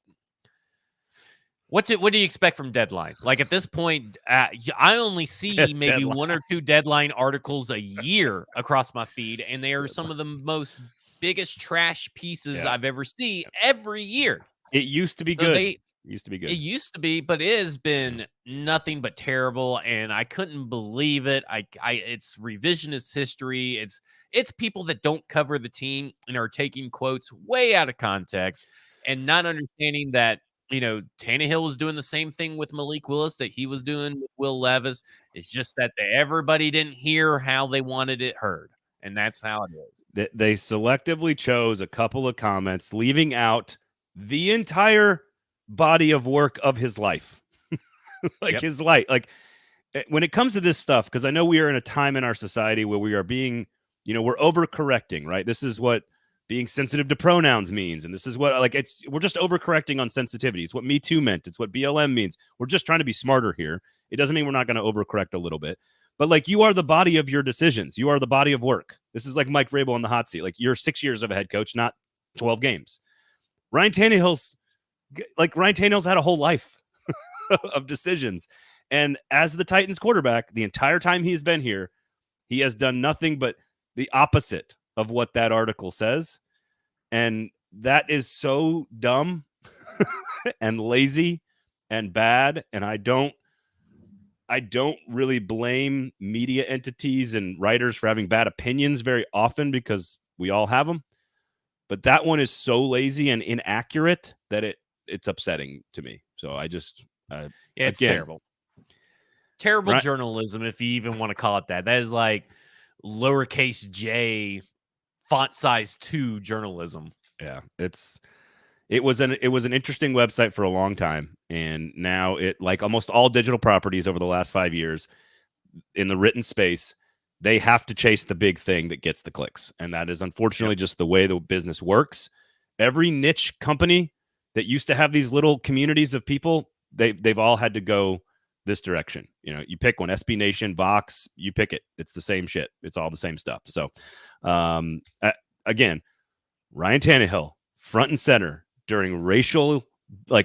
what do you expect from Deadline? Like at this point, I only see maybe one or two Deadline articles a year across my feed, and they are some of the most biggest trash pieces I've ever seen every year. It used to be good. It used to be, but it has been nothing but terrible, and I couldn't believe it. It's revisionist history. It's people that don't cover the team and are taking quotes way out of context and not understanding that, Tannehill was doing the same thing with Malik Willis that he was doing with Will Levis. It's just that everybody didn't hear how they wanted it heard, and that's how it is. They selectively chose a couple of comments, leaving out the entire body of work of his life. His life. Like when it comes to this stuff, because I know we are in a time in our society where we are being, we're overcorrecting, right? This is what being sensitive to pronouns means. And this is what we're just overcorrecting on sensitivity. It's what Me Too meant. It's what BLM means. We're just trying to be smarter here. It doesn't mean we're not going to overcorrect a little bit, but like you are the body of your decisions. You are the body of work. This is like Mike Vrabel on the hot seat. Like you're 6 years of a head coach, not 12 games. Ryan Tannehill's had a whole life of decisions. And as the Titans quarterback, the entire time he's been here, he has done nothing but the opposite of what that article says. And that is so dumb and lazy and bad. And I don't really blame media entities and writers for having bad opinions very often because we all have them. But that one is so lazy and inaccurate that it's upsetting to me. So I just it's terrible. Terrible journalism, if you even want to call it that. That is like lowercase j font size 2 journalism. Yeah, it was an interesting website for a long time, and now it, like almost all digital properties over the last 5 years in the written space, they have to chase the big thing that gets the clicks, and that is unfortunately just the way the business works. Every niche company that used to have these little communities of people, they've all had to go this direction. You pick one, SB Nation, Vox, you pick it. It's the same shit. It's all the same stuff. So, again, Ryan Tannehill, front and center during racial, I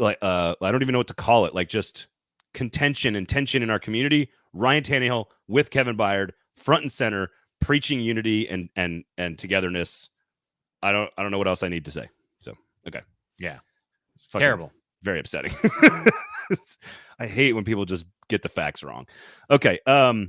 don't even know what to call it, like just contention and tension in our community. Ryan Tannehill with Kevin Byard, front and center, preaching unity and togetherness. I don't know what else I need to say. So, okay. Yeah. Terrible. Very upsetting. I hate when people just get the facts wrong. Okay. All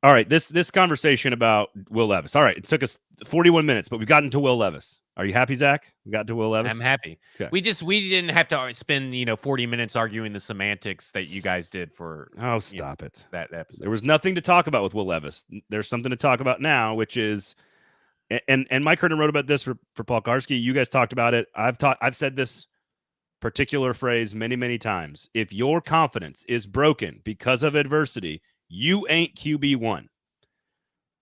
right. This conversation about Will Levis. All right. It took us 41 minutes, but we've gotten to Will Levis. Are you happy, Zach? We got to Will Levis? I'm happy. Okay. We didn't have to spend 40 minutes arguing the semantics that you guys did for stop it. That episode. There was nothing to talk about with Will Levis. There's something to talk about now, which is and Mike Herndon wrote about this for Paul Karski. You guys talked about it. I've said this particular phrase many, many times. If your confidence is broken because of adversity, you ain't QB1.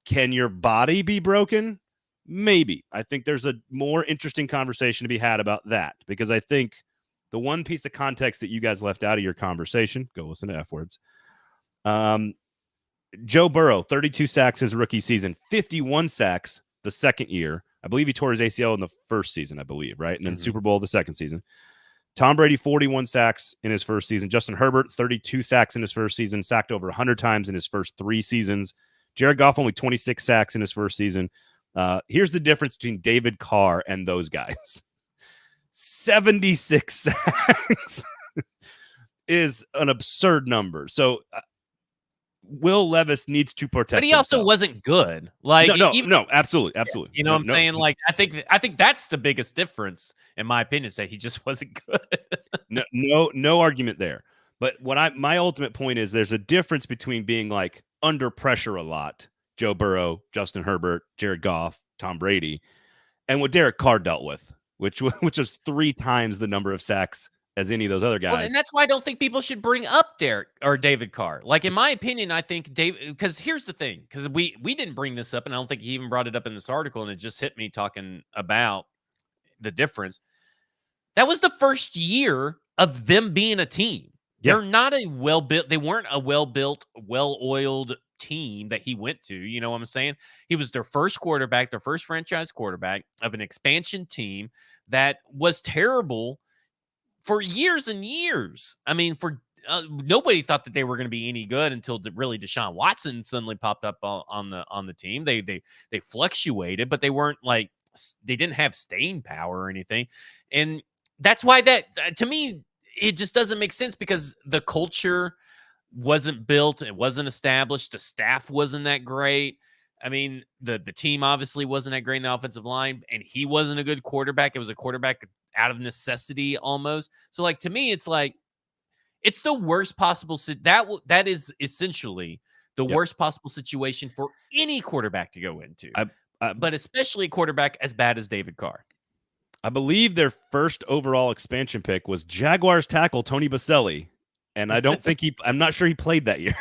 Can your body be broken? Maybe. I think there's a more interesting conversation to be had about that, because I think the one piece of context that you guys left out of your conversation, go listen to F words. Joe Burrow, 32 sacks his rookie season, 51 sacks the second year. I believe he tore his ACL in the first season, I believe, right? And then Super Bowl the second season. Tom Brady, 41 sacks in his first season. Justin Herbert, 32 sacks in his first season, sacked over 100 times in his first 3 seasons. Jared Goff, only 26 sacks in his first season. Here's the difference between David Carr and those guys. 76 sacks is an absurd number. So Will Levis needs to protect. But he also himself. wasn't good. Like no, absolutely. You know what I'm saying? Like I think that's the biggest difference, in my opinion, is that he just wasn't good. no argument there. But my ultimate point is there's a difference between being like under pressure a lot, Joe Burrow, Justin Herbert, Jared Goff, Tom Brady, and what Derek Carr dealt with, which was 3 times the number of sacks as any of those other guys. Well, and that's why I don't think people should bring up Derek or David Carr. Like, in my opinion, I think because here's the thing, because we didn't bring this up, and I don't think he even brought it up in this article, and it just hit me talking about the difference. That was the first year of them being a team. Yeah. They're not a well-built, they weren't a well-built, well-oiled team that he went to. You know what I'm saying? He was their first quarterback, their first franchise quarterback of an expansion team that was terrible for years and years. I mean, for nobody thought that they were going to be any good until really Deshaun Watson suddenly popped up on the team. They fluctuated, but they weren't like, they didn't have staying power or anything. And that's why that to me, it just doesn't make sense, because the culture wasn't built, it wasn't established, the staff wasn't that great. I mean, the team obviously wasn't that great in the offensive line, and he wasn't a good quarterback. It was a quarterback out of necessity almost. So, like, to me, it's like, it's the worst possible that is essentially the worst possible situation for any quarterback to go into, but especially a quarterback as bad as David Carr. I believe their first overall expansion pick was Jaguars tackle Tony Baselli, and I don't think I'm not sure he played that year.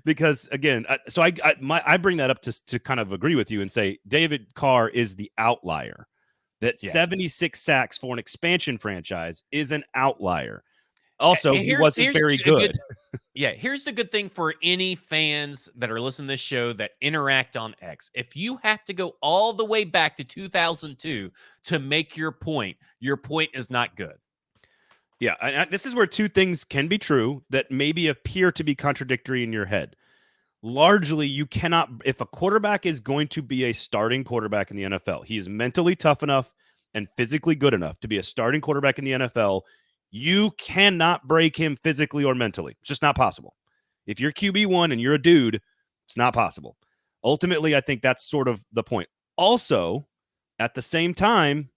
Because again, I bring that up to kind of agree with you and say David Carr is the outlier. That 76 sacks for an expansion franchise is an outlier. Also, he wasn't very good. Here's the good thing for any fans that are listening to this show that interact on X. If you have to go all the way back to 2002 to make your point is not good. Yeah, this is where 2 things can be true that maybe appear to be contradictory in your head. Largely, you cannot, if a quarterback is going to be a starting quarterback in the NFL, he is mentally tough enough and physically good enough to be a starting quarterback in the NFL. You cannot break him physically or mentally. It's just not possible. If you're QB1 and you're a dude, it's not possible. Ultimately, I think that's sort of the point. Also, at the same time,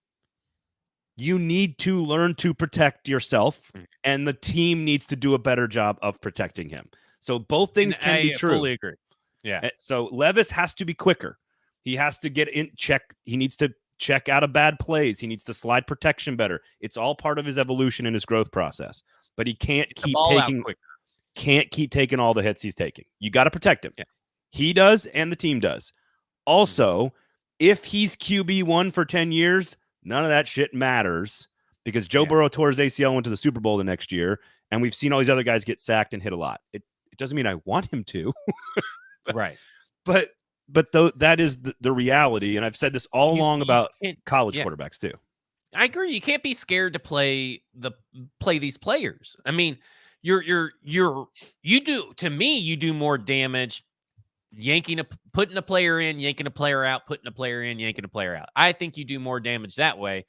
you need to learn to protect yourself, and the team needs to do a better job of protecting him. So both things can be true. I fully agree. Yeah. So Levis has to be quicker. He has to get in check. He needs to check out of bad plays. He needs to slide protection better. It's all part of his evolution and his growth process. But he can't keep taking all the hits he's taking. You got to protect him. Yeah. He does, and the team does. Also, if he's QB1 for 10 years, none of that shit matters, because Joe Burrow tore his ACL, went to the Super Bowl the next year, and we've seen all these other guys get sacked and hit a lot. It doesn't mean I want him to. Right. But that is the reality, and I've said this all along about college quarterbacks too. I agree. You can't be scared to play these players. I mean, you do more damage putting a player in, yanking a player out, putting a player in, yanking a player out. I think you do more damage that way.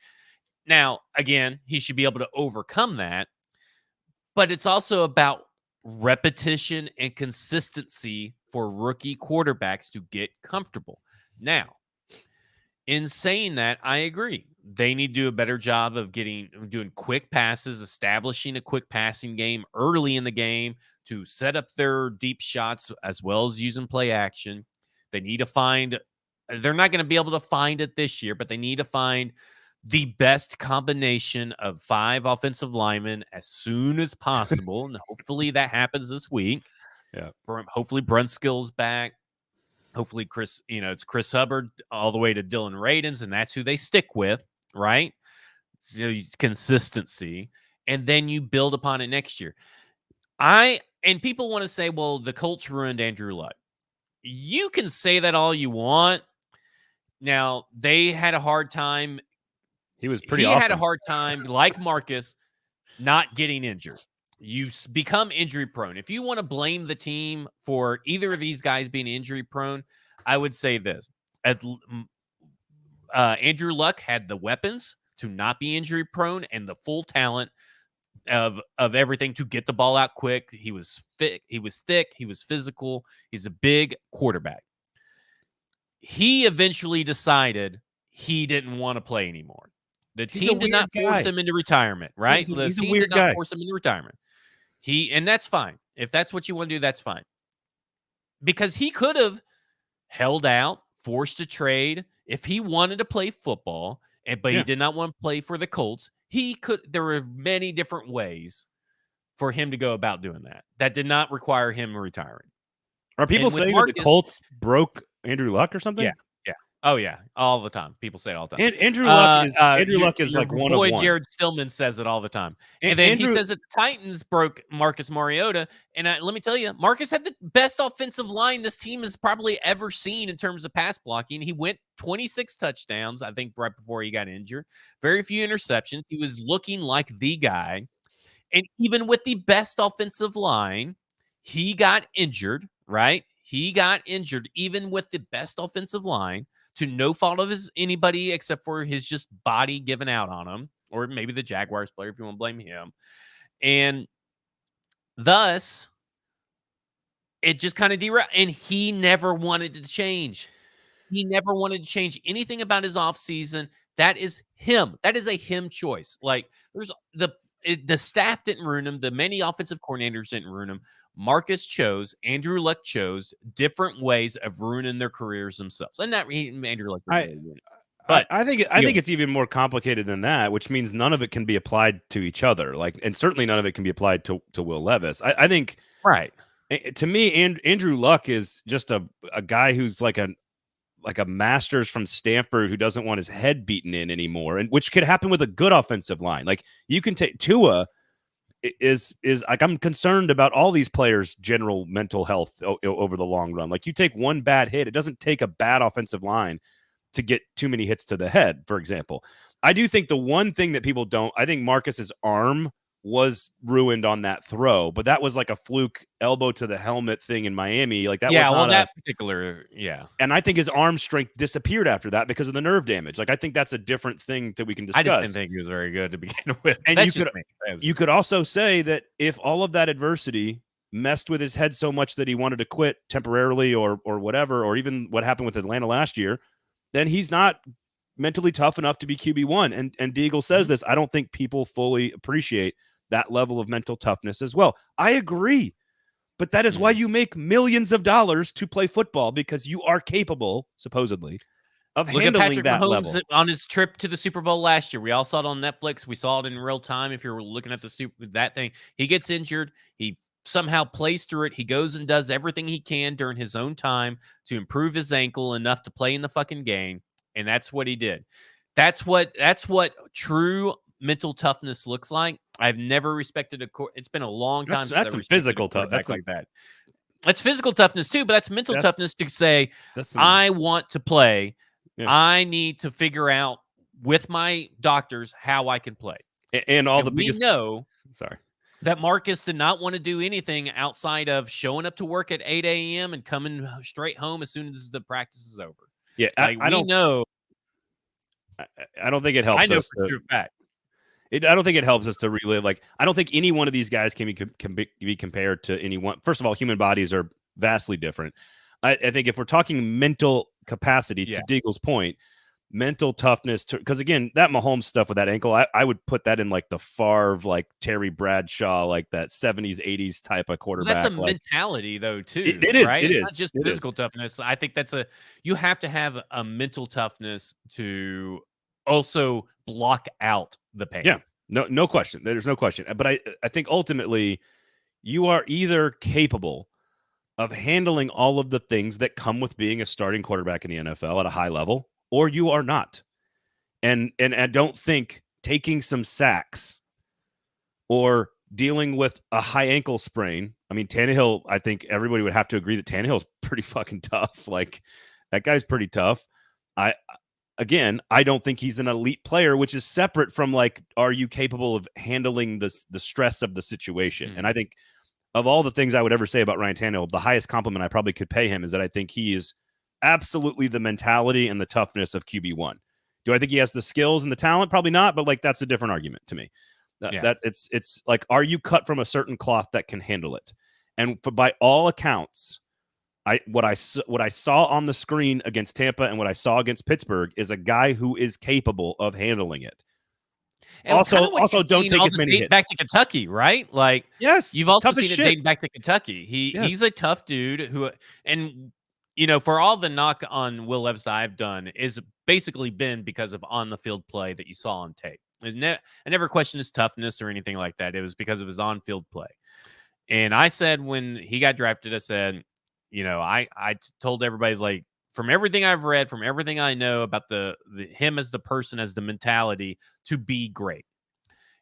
Now, again, he should be able to overcome that, but it's also about repetition and consistency for rookie quarterbacks to get comfortable. Now, in saying that, I agree. They need to do a better job of doing quick passes, establishing a quick passing game early in the game to set up their deep shots, as well as using play action. They need to they're not going to be able to find it this year, but they need to find the best combination of 5 offensive linemen as soon as possible. And hopefully that happens this week. Yeah. Hopefully Brunskill's back. Hopefully, it's Chris Hubbard all the way to Dylan Radins, and that's who they stick with, right? So consistency, and then you build upon it next year. And people want to say, well, the Colts ruined Andrew Luck. You can say that all you want. Now, they had a hard time. He was pretty awesome. He had a hard time, like Marcus, not getting injured. You become injury prone. If you want to blame the team for either of these guys being injury prone, I would say this. Andrew Luck had the weapons to not be injury prone and the full talent of everything to get the ball out quick. He was thick. He was physical. He's a big quarterback. He eventually decided he didn't want to play anymore. The team did not force him into retirement, right? The team did not force him into retirement. And that's fine. If that's what you want to do, that's fine. Because he could have held out, forced a trade if he wanted to play football, but he did not want to play for the Colts. There were many different ways for him to go about doing that. That did not require him retiring. Are people saying that the Colts broke Andrew Luck or something? Yeah. Oh yeah, all the time. People say it all the time. And Andrew Luck is like one of one. Jared Stillman says it all the time. And then he says that the Titans broke Marcus Mariota. And let me tell you, Marcus had the best offensive line this team has probably ever seen in terms of pass blocking. He went 26 touchdowns, I think, right before he got injured. Very few interceptions. He was looking like the guy. And even with the best offensive line, he got injured, right? He got injured even with the best offensive line, to no fault of anybody except for his just body giving out on him, or maybe the Jaguars player if you want to blame him. And thus, it just kind of derailed. And he never wanted to change. He never wanted to change anything about his offseason. That is him. That is a him choice. Like, there's the staff didn't ruin him. The many offensive coordinators didn't ruin him. Marcus chose, Andrew Luck chose different ways of ruining their careers themselves. And that Andrew Luck. But I think it's even more complicated than that, which means none of it can be applied to each other. Like, and certainly none of it can be applied to Will Levis. I think, right. To me, Andrew Luck is just a guy who's like a master's from Stanford who doesn't want his head beaten in anymore, and which could happen with a good offensive line. Like, you can take Tua is like, I'm concerned about all these players' general mental health over the long run. Like, you take one bad hit, it doesn't take a bad offensive line to get too many hits to the head, for example. I do think the one thing that people don't, I think Marcus's arm was ruined on that throw, but that was like a fluke elbow to the helmet thing in Miami. Like, that was not that particular. And I think his arm strength disappeared after that because of the nerve damage. Like, I think that's a different thing that we can discuss. I just didn't think he was very good to begin with. And you could also say that if all of that adversity messed with his head so much that he wanted to quit temporarily or whatever, or even what happened with Atlanta last year, then he's not mentally tough enough to be QB1. And Deagle says this. I don't think people fully appreciate that level of mental toughness as well. I agree. But that is why you make millions of dollars to play football, because you are capable, supposedly, of handling Patrick that Mahomes level. On his trip to the Super Bowl last year, we all saw it on Netflix. We saw it in real time. If you're looking at that thing, he gets injured. He somehow plays through it. He goes and does everything he can during his own time to improve his ankle enough to play in the fucking game. And that's what he did. That's what true mental toughness looks like. I've never respected it's been a long time. That's some physical toughness. That's like that. That's physical toughness too, but that's mental toughness to say, I want to play. Yeah. I need to figure out with my doctors how I can play. And we know that Marcus did not want to do anything outside of showing up to work at 8 a.m. and coming straight home as soon as the practice is over. Yeah, I don't know. I don't think it helps. I know for true fact. I don't think it helps us to relive. Like, I don't think any one of these guys can be compared to anyone. First of all, human bodies are vastly different. I think if we're talking mental capacity, to Deagle's point, mental toughness, because again, that Mahomes stuff with that ankle, I would put that in like the Favre, like Terry Bradshaw, like that 70s, 80s type of quarterback. Well, that's a mentality though, too. It is. Right? It's not just physical toughness. I think you have to have a mental toughness to also block out the pain. Yeah, no question. There's no question. But I think ultimately you are either capable of handling all of the things that come with being a starting quarterback in the NFL at a high level, or you are not. And I don't think taking some sacks or dealing with a high ankle sprain. I mean, Tannehill, I think everybody would have to agree that Tannehill's pretty fucking tough. Like, that guy's pretty tough. I don't think he's an elite player, which is separate from, like, are you capable of handling the stress of the situation? And I think of all the things I would ever say about Ryan Tannehill, the highest compliment I probably could pay him is that I think he is absolutely the mentality and the toughness of QB1. Do I think he has the skills and the talent? Probably not, but, like, that's a different argument to me. That it's like, are you cut from a certain cloth that can handle it? And by all accounts, what I saw on the screen against Tampa and what I saw against Pittsburgh is a guy who is capable of handling it. And also don't take as many hits. Back to Kentucky, right? Like, yes, you've also seen it dating back to Kentucky. He's a tough dude who, and for all the knock on Will Levis that I've done is basically been because of on the field play that you saw on tape. I never questioned his toughness or anything like that. It was because of his on field play. And I said when he got drafted, I said, I told everybody, like, from everything I've read, from everything I know about the him as the person, as the mentality to be great.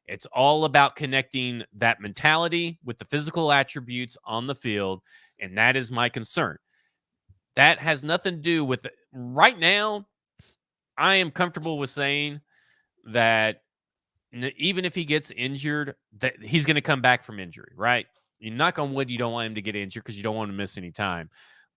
It's all about connecting that mentality with the physical attributes on the field, and that is my concern. That has nothing to do with it. Right now, I am comfortable with saying that even if he gets injured, that he's going to come back from injury, right? You knock on wood, you don't want him to get injured because you don't want him to miss any time.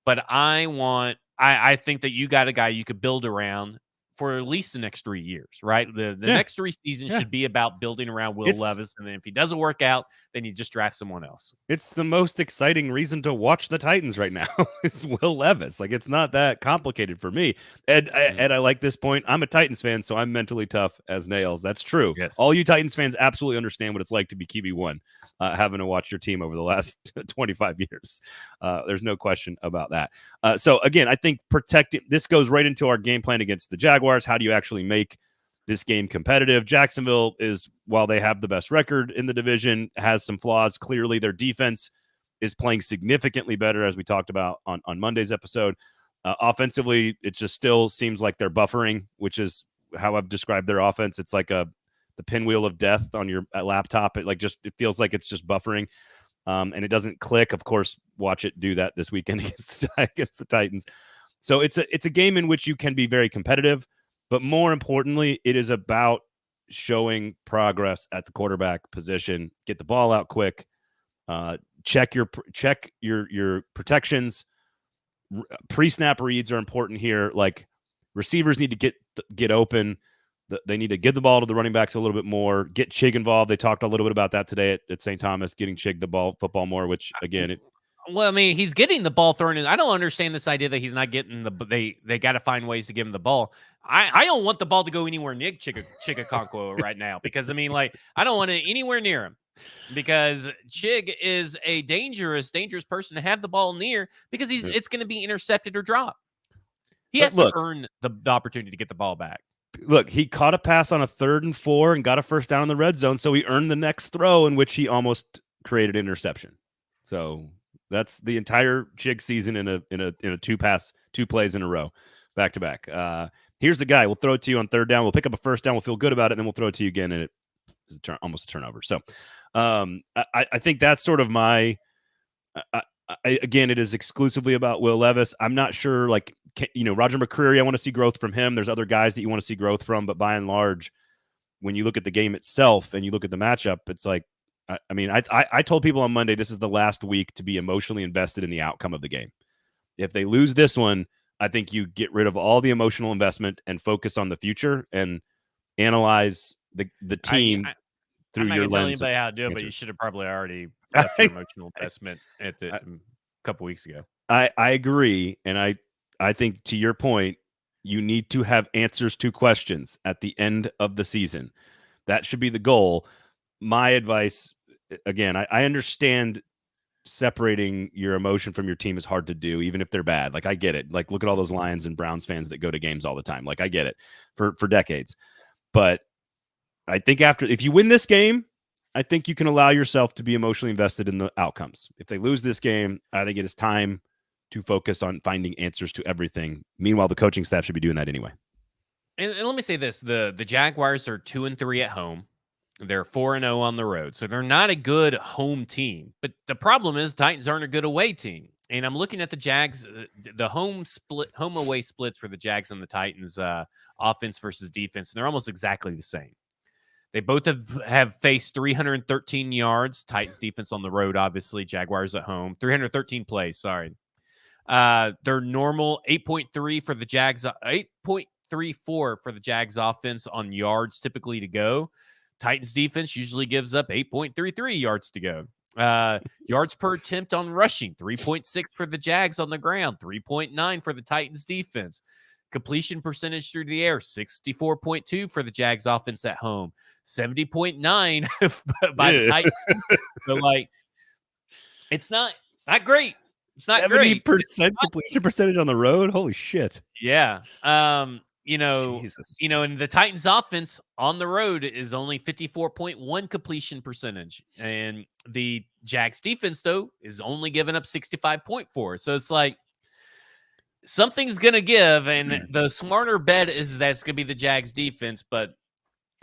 But I think that you got a guy you could build around for at least the next 3 years, right? The next 3 seasons should be about building around Will Levis. And then if he doesn't work out, then you just draft someone else. It's the most exciting reason to watch the Titans right now. It's Will Levis. Like, it's not that complicated for me. And I like this point. I'm a Titans fan, so I'm mentally tough as nails. That's true. Yes. All you Titans fans absolutely understand what it's like to be QB1, having to watch your team over the last 25 years. There's no question about that. So, again, I think this goes right into our game plan against the Jaguars. How do you actually make this game competitive? Jacksonville is, while they have the best record in the division, has some flaws. Clearly, their defense is playing significantly better, as we talked about on Monday's episode. Offensively, it just still seems like they're buffering, which is how I've described their offense. It's like the pinwheel of death on your laptop. It feels like it's just buffering, and it doesn't click. Of course, watch it do that this weekend against the Titans. So it's a game in which you can be very competitive. But more importantly, it is about showing progress at the quarterback position. Get the ball out quick. Check your protections. Pre-snap reads are important here. Like, receivers need to get open. They need to give the ball to the running backs a little bit more. Get Chig involved. They talked a little bit about that today at St. Thomas, getting Chig the football more. Which again, well, I mean, he's getting the ball thrown in. I don't understand this idea that he's not getting they got to find ways to give him the ball. I don't want the ball to go anywhere near Chig right now, because I mean, like, I don't want it anywhere near him, because Chig is a dangerous person to have the ball near, because it's going to be intercepted or dropped. He has to earn the opportunity to get the ball back. Look, he caught a pass on a 3rd and 4 and got a first down in the red zone, so he earned the next throw in which he almost created interception. So that's the entire Chig season in a two plays in a row, back to back. Here's the guy. We'll throw it to you on 3rd down. We'll pick up a first down. We'll feel good about it, and then we'll throw it to you again, and it is almost a turnover. So, I think that's sort of my. Again, it is exclusively about Will Levis. I'm not sure, like, Roger McCreary, I want to see growth from him. There's other guys that you want to see growth from, but by and large, when you look at the game itself and you look at the matchup, it's like, I told people on Monday, this is the last week to be emotionally invested in the outcome of the game. If they lose this one, I think you get rid of all the emotional investment and focus on the future and analyze the team through your lens. I'm not going to tell anybody how to do it, but you should have probably already left your emotional investment a couple weeks ago. I agree, and I think, to your point, you need to have answers to questions at the end of the season. That should be the goal. My advice, again, I understand separating your emotion from your team is hard to do, even if they're bad. Like, I get it. Like, look at all those Lions and Browns fans that go to games all the time. Like, I get it for decades. But I think if you win this game, I think you can allow yourself to be emotionally invested in the outcomes. If they lose this game, I think it is time to focus on finding answers to everything. Meanwhile, the coaching staff should be doing that anyway. And let me say this: the Jaguars are 2-3 at home. They're 4-0 on the road, so they're not a good home team. But the problem is, Titans aren't a good away team. And I'm looking at the Jags, the home away splits for the Jags and the Titans, offense versus defense, and they're almost exactly the same. They both have faced 313 yards. Titans defense on the road, obviously. Jaguars at home, 313 plays. Sorry. Their normal 8.3 for the Jags, 8.34 for the Jags offense on yards typically to go. Titans defense usually gives up 8.33 yards to go. Yards per attempt on rushing, 3.6 for the Jags on the ground, 3.9 for the Titans defense. Completion percentage through the air, 64.2 for the Jags offense at home, 70.9 by the Titans. So, like, it's not great. It's not 70% completion percentage on the road. Holy shit. Yeah. Jesus. And the Titans offense on the road is only 54.1 completion percentage. And the Jags defense, though, is only giving up 65.4. So it's like something's going to give. And the smarter bet is that's going to be the Jags defense. But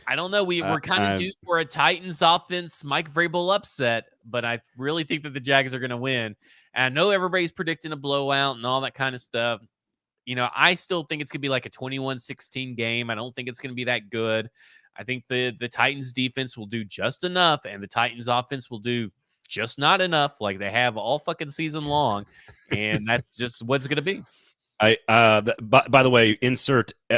I don't know. We're kind of due for a Titans offense, Mike Vrabel upset. But I really think that the Jags are going to win. And I know everybody's predicting a blowout and all that kind of stuff. I still think it's going to be like a 21-16 game. I don't think it's going to be that good. I think the Titans defense will do just enough, and the Titans offense will do just not enough, like they have all fucking season long. And that's just what's going to be. By the way,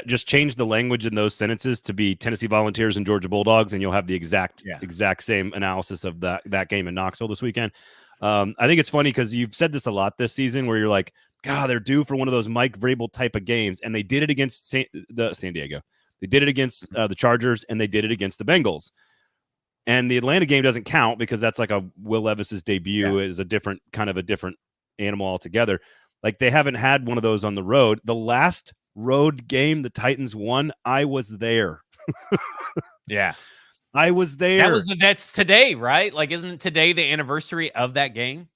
just change the language in those sentences to be Tennessee Volunteers and Georgia Bulldogs, and you'll have the exact same analysis of that game in Knoxville this weekend. I think it's funny because you've said this a lot this season where you're like, God, they're due for one of those Mike Vrabel type of games. And they did it against San Diego. They did it against the Chargers, and they did it against the Bengals. And the Atlanta game doesn't count because that's like a Will Levis's debut is a different animal altogether. Like, they haven't had one of those on the road. The last road game the Titans won, I was there. Yeah. I was there. That's today, right? Like, isn't today the anniversary of that game?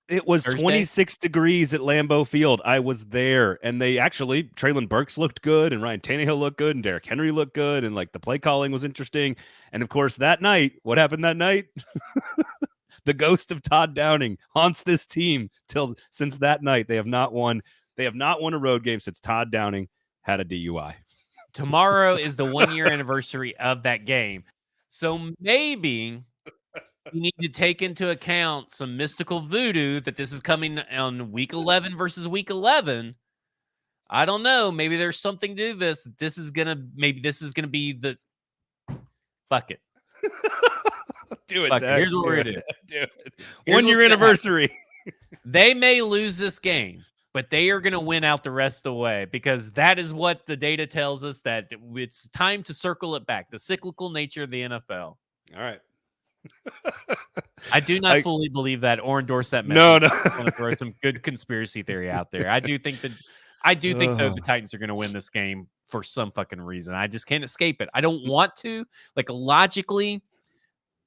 It was Thursday? 26 degrees at Lambeau Field. I was there. And Treylon Burks looked good, and Ryan Tannehill looked good, and Derrick Henry looked good, and like the play calling was interesting. And of course, that night, what happened that night? The ghost of Todd Downing haunts this team since that night. They have not won a road game since Todd Downing had a DUI. Tomorrow is the 1-year anniversary of that game. So maybe you need to take into account some mystical voodoo that this is coming on week 11 versus week 11. I don't know. Maybe there's something to this. This is going to be the fuck it. Do it, Zach. Here's what we're going to do. 1-year anniversary. They may lose this game, but they are going to win out the rest of the way because that is what the data tells us, that it's time to circle it back. The cyclical nature of the NFL. All right. I do not fully believe that or endorse that message. No. I want to throw some good conspiracy theory out there. I do think though the Titans are going to win this game for some fucking reason. I just can't escape it. I don't want to. Like, logically,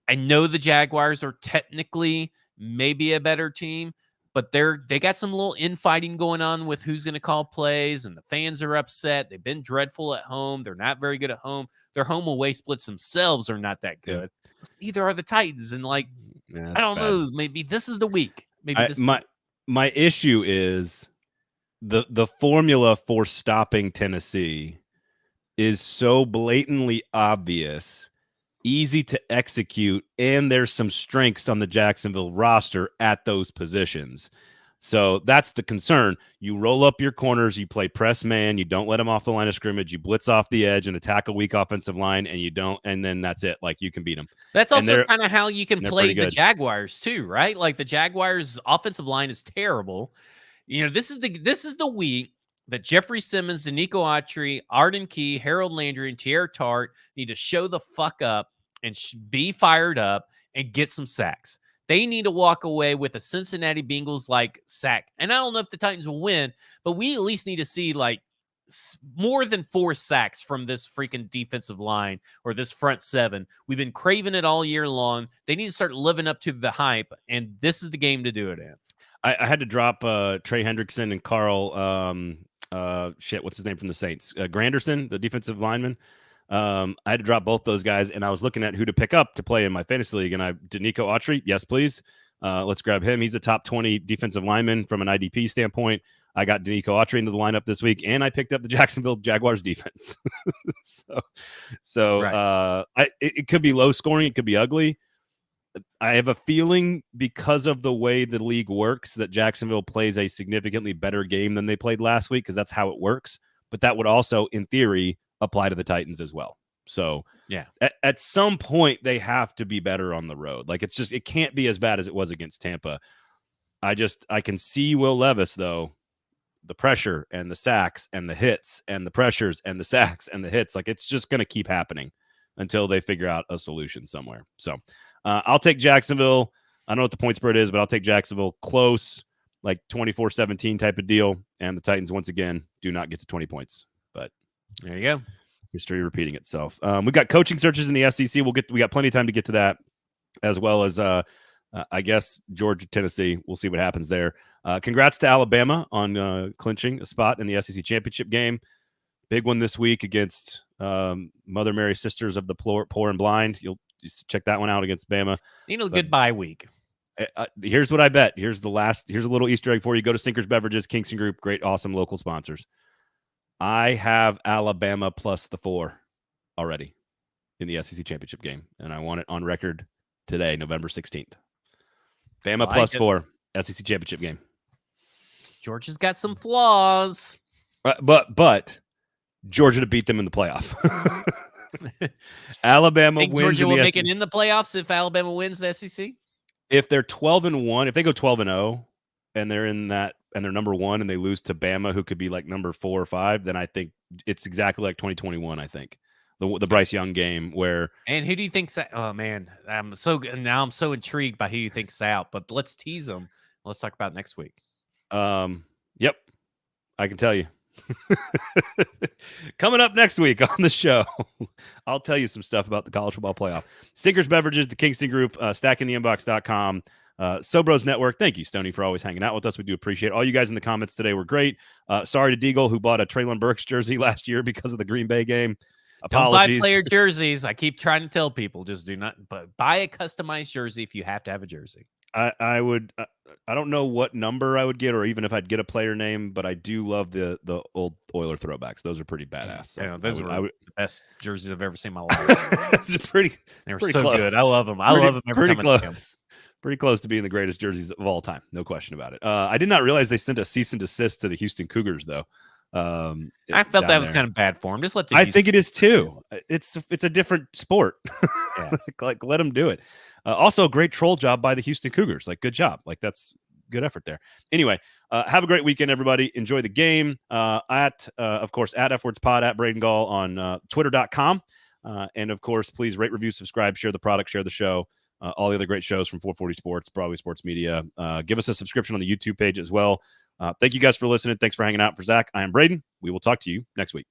I know the Jaguars are technically maybe a better team, but they got some little infighting going on with who's going to call plays, and the fans are upset. They've been dreadful at home. They're not very good at home. Their home away splits themselves are not that good. Yeah. Neither are the Titans. And I don't know. Maybe this is the week. My issue is the formula for stopping Tennessee is so blatantly obvious, easy to execute, and there's some strengths on the Jacksonville roster at those positions. So that's the concern. You roll up your corners, you play press man, you don't let them off the line of scrimmage, you blitz off the edge and attack a weak offensive line, and then that's it. Like, you can beat them. That's also kind of how you can play the Jaguars too, right? Like, the Jaguars' offensive line is terrible. This is the week that Jeffrey Simmons, Danico Autry, Arden Key, Harold Landry, and Tierra Tart need to show the fuck up and be fired up and get some sacks. They need to walk away with a Cincinnati Bengals like sack. And I don't know if the Titans will win, but we at least need to see like more than 4 sacks from this freaking defensive line or this front seven. We've been craving it all year long. They need to start living up to the hype, and this is the game to do it in. I had to drop Trey Hendrickson and Carl. What's his name from the Saints? Granderson, the defensive lineman. I had to drop both those guys, and I was looking at who to pick up to play in my fantasy league, and Denico Autry, yes, please. Let's grab him. He's a top 20 defensive lineman from an IDP standpoint. I got Denico Autry into the lineup this week, and I picked up the Jacksonville Jaguars defense. It could be low scoring. It could be ugly. I have a feeling because of the way the league works that Jacksonville plays a significantly better game than they played last week because that's how it works. But that would also, in theory, apply to the Titans as well. So yeah, at some point they have to be better on the road. Like it can't be as bad as it was against Tampa. I can see Will Levis though, the pressure and the sacks and the hits and the pressures and the sacks and the hits. Like it's just going to keep happening until they figure out a solution somewhere. So I'll take Jacksonville. I don't know what the point spread is, but I'll take Jacksonville close, like 24-17 type of deal. And the Titans, once again, do not get to 20 points. But there you go. History repeating itself. We got coaching searches in the SEC. We got plenty of time to get to that, as well as I guess Georgia, Tennessee. We'll see what happens there. Congrats to Alabama on clinching a spot in the SEC championship game. Big one this week against Mother Mary Sisters of the Poor and Blind. You'll just check that one out against Bama. Good bye week. Here's what I bet. Here's a little Easter egg for you. Go to Sinkers Beverages, Kingston Group, great, awesome local sponsors. I have Alabama plus the 4 already in the SEC championship game, and I want it on record today, November 16th. Bama plus 4, SEC championship game. Georgia's got some flaws. But Georgia to beat them in the playoff. Alabama wins. Georgia will make it in the playoffs if Alabama wins the SEC? If they're 12-1, if they go 12-0 and they're in that and they're number 1 and they lose to Bama, who could be like number 4 or 5, then I think it's exactly like 2021, I think. The Bryce Young game where. And who do you think's out? Oh man, I'm so intrigued by who you think's out, but let's tease them. Let's talk about next week. Yep. I can tell you. Coming up next week on the show, I'll tell you some stuff about the college football playoff. Sinkers Beverages, the Kingston Group, stackingtheinbox.com, Sobros Network. Thank you, Stoney, for always hanging out with us. We do appreciate all you guys in the comments today. Were great. Sorry to Deagle, who bought a Treylon Burks jersey last year because of the Green Bay game. Apologies. Don't buy player jerseys. I keep trying to tell people, just do not. But buy a customized jersey if you have to have a jersey. I would. I don't know what number I would get, or even if I'd get a player name, but I do love the old Oiler throwbacks. Those are pretty badass. So yeah, those are the best jerseys I've ever seen in my life. It's they were so close. Good. I love them. I love them. Pretty close. Pretty close to being the greatest jerseys of all time. No question about it. I did not realize they sent a cease and desist to the Houston Cougars, though. I felt that was kind of bad form. Just let the. I think it is too. It's a different sport. Yeah. like let them do it. Also, a great troll job by the Houston Cougars. Like, good job. Like, that's good effort there. Anyway, have a great weekend, everybody. Enjoy the game. Of course, at FWordsPod, at Braden Gall on Twitter.com. And of course, please rate, review, subscribe, share the product, share the show. All the other great shows from 440 Sports, Broadway Sports Media. Give us a subscription on the YouTube page as well. Thank you guys for listening. Thanks for hanging out. For Zach, I am Braden. We will talk to you next week.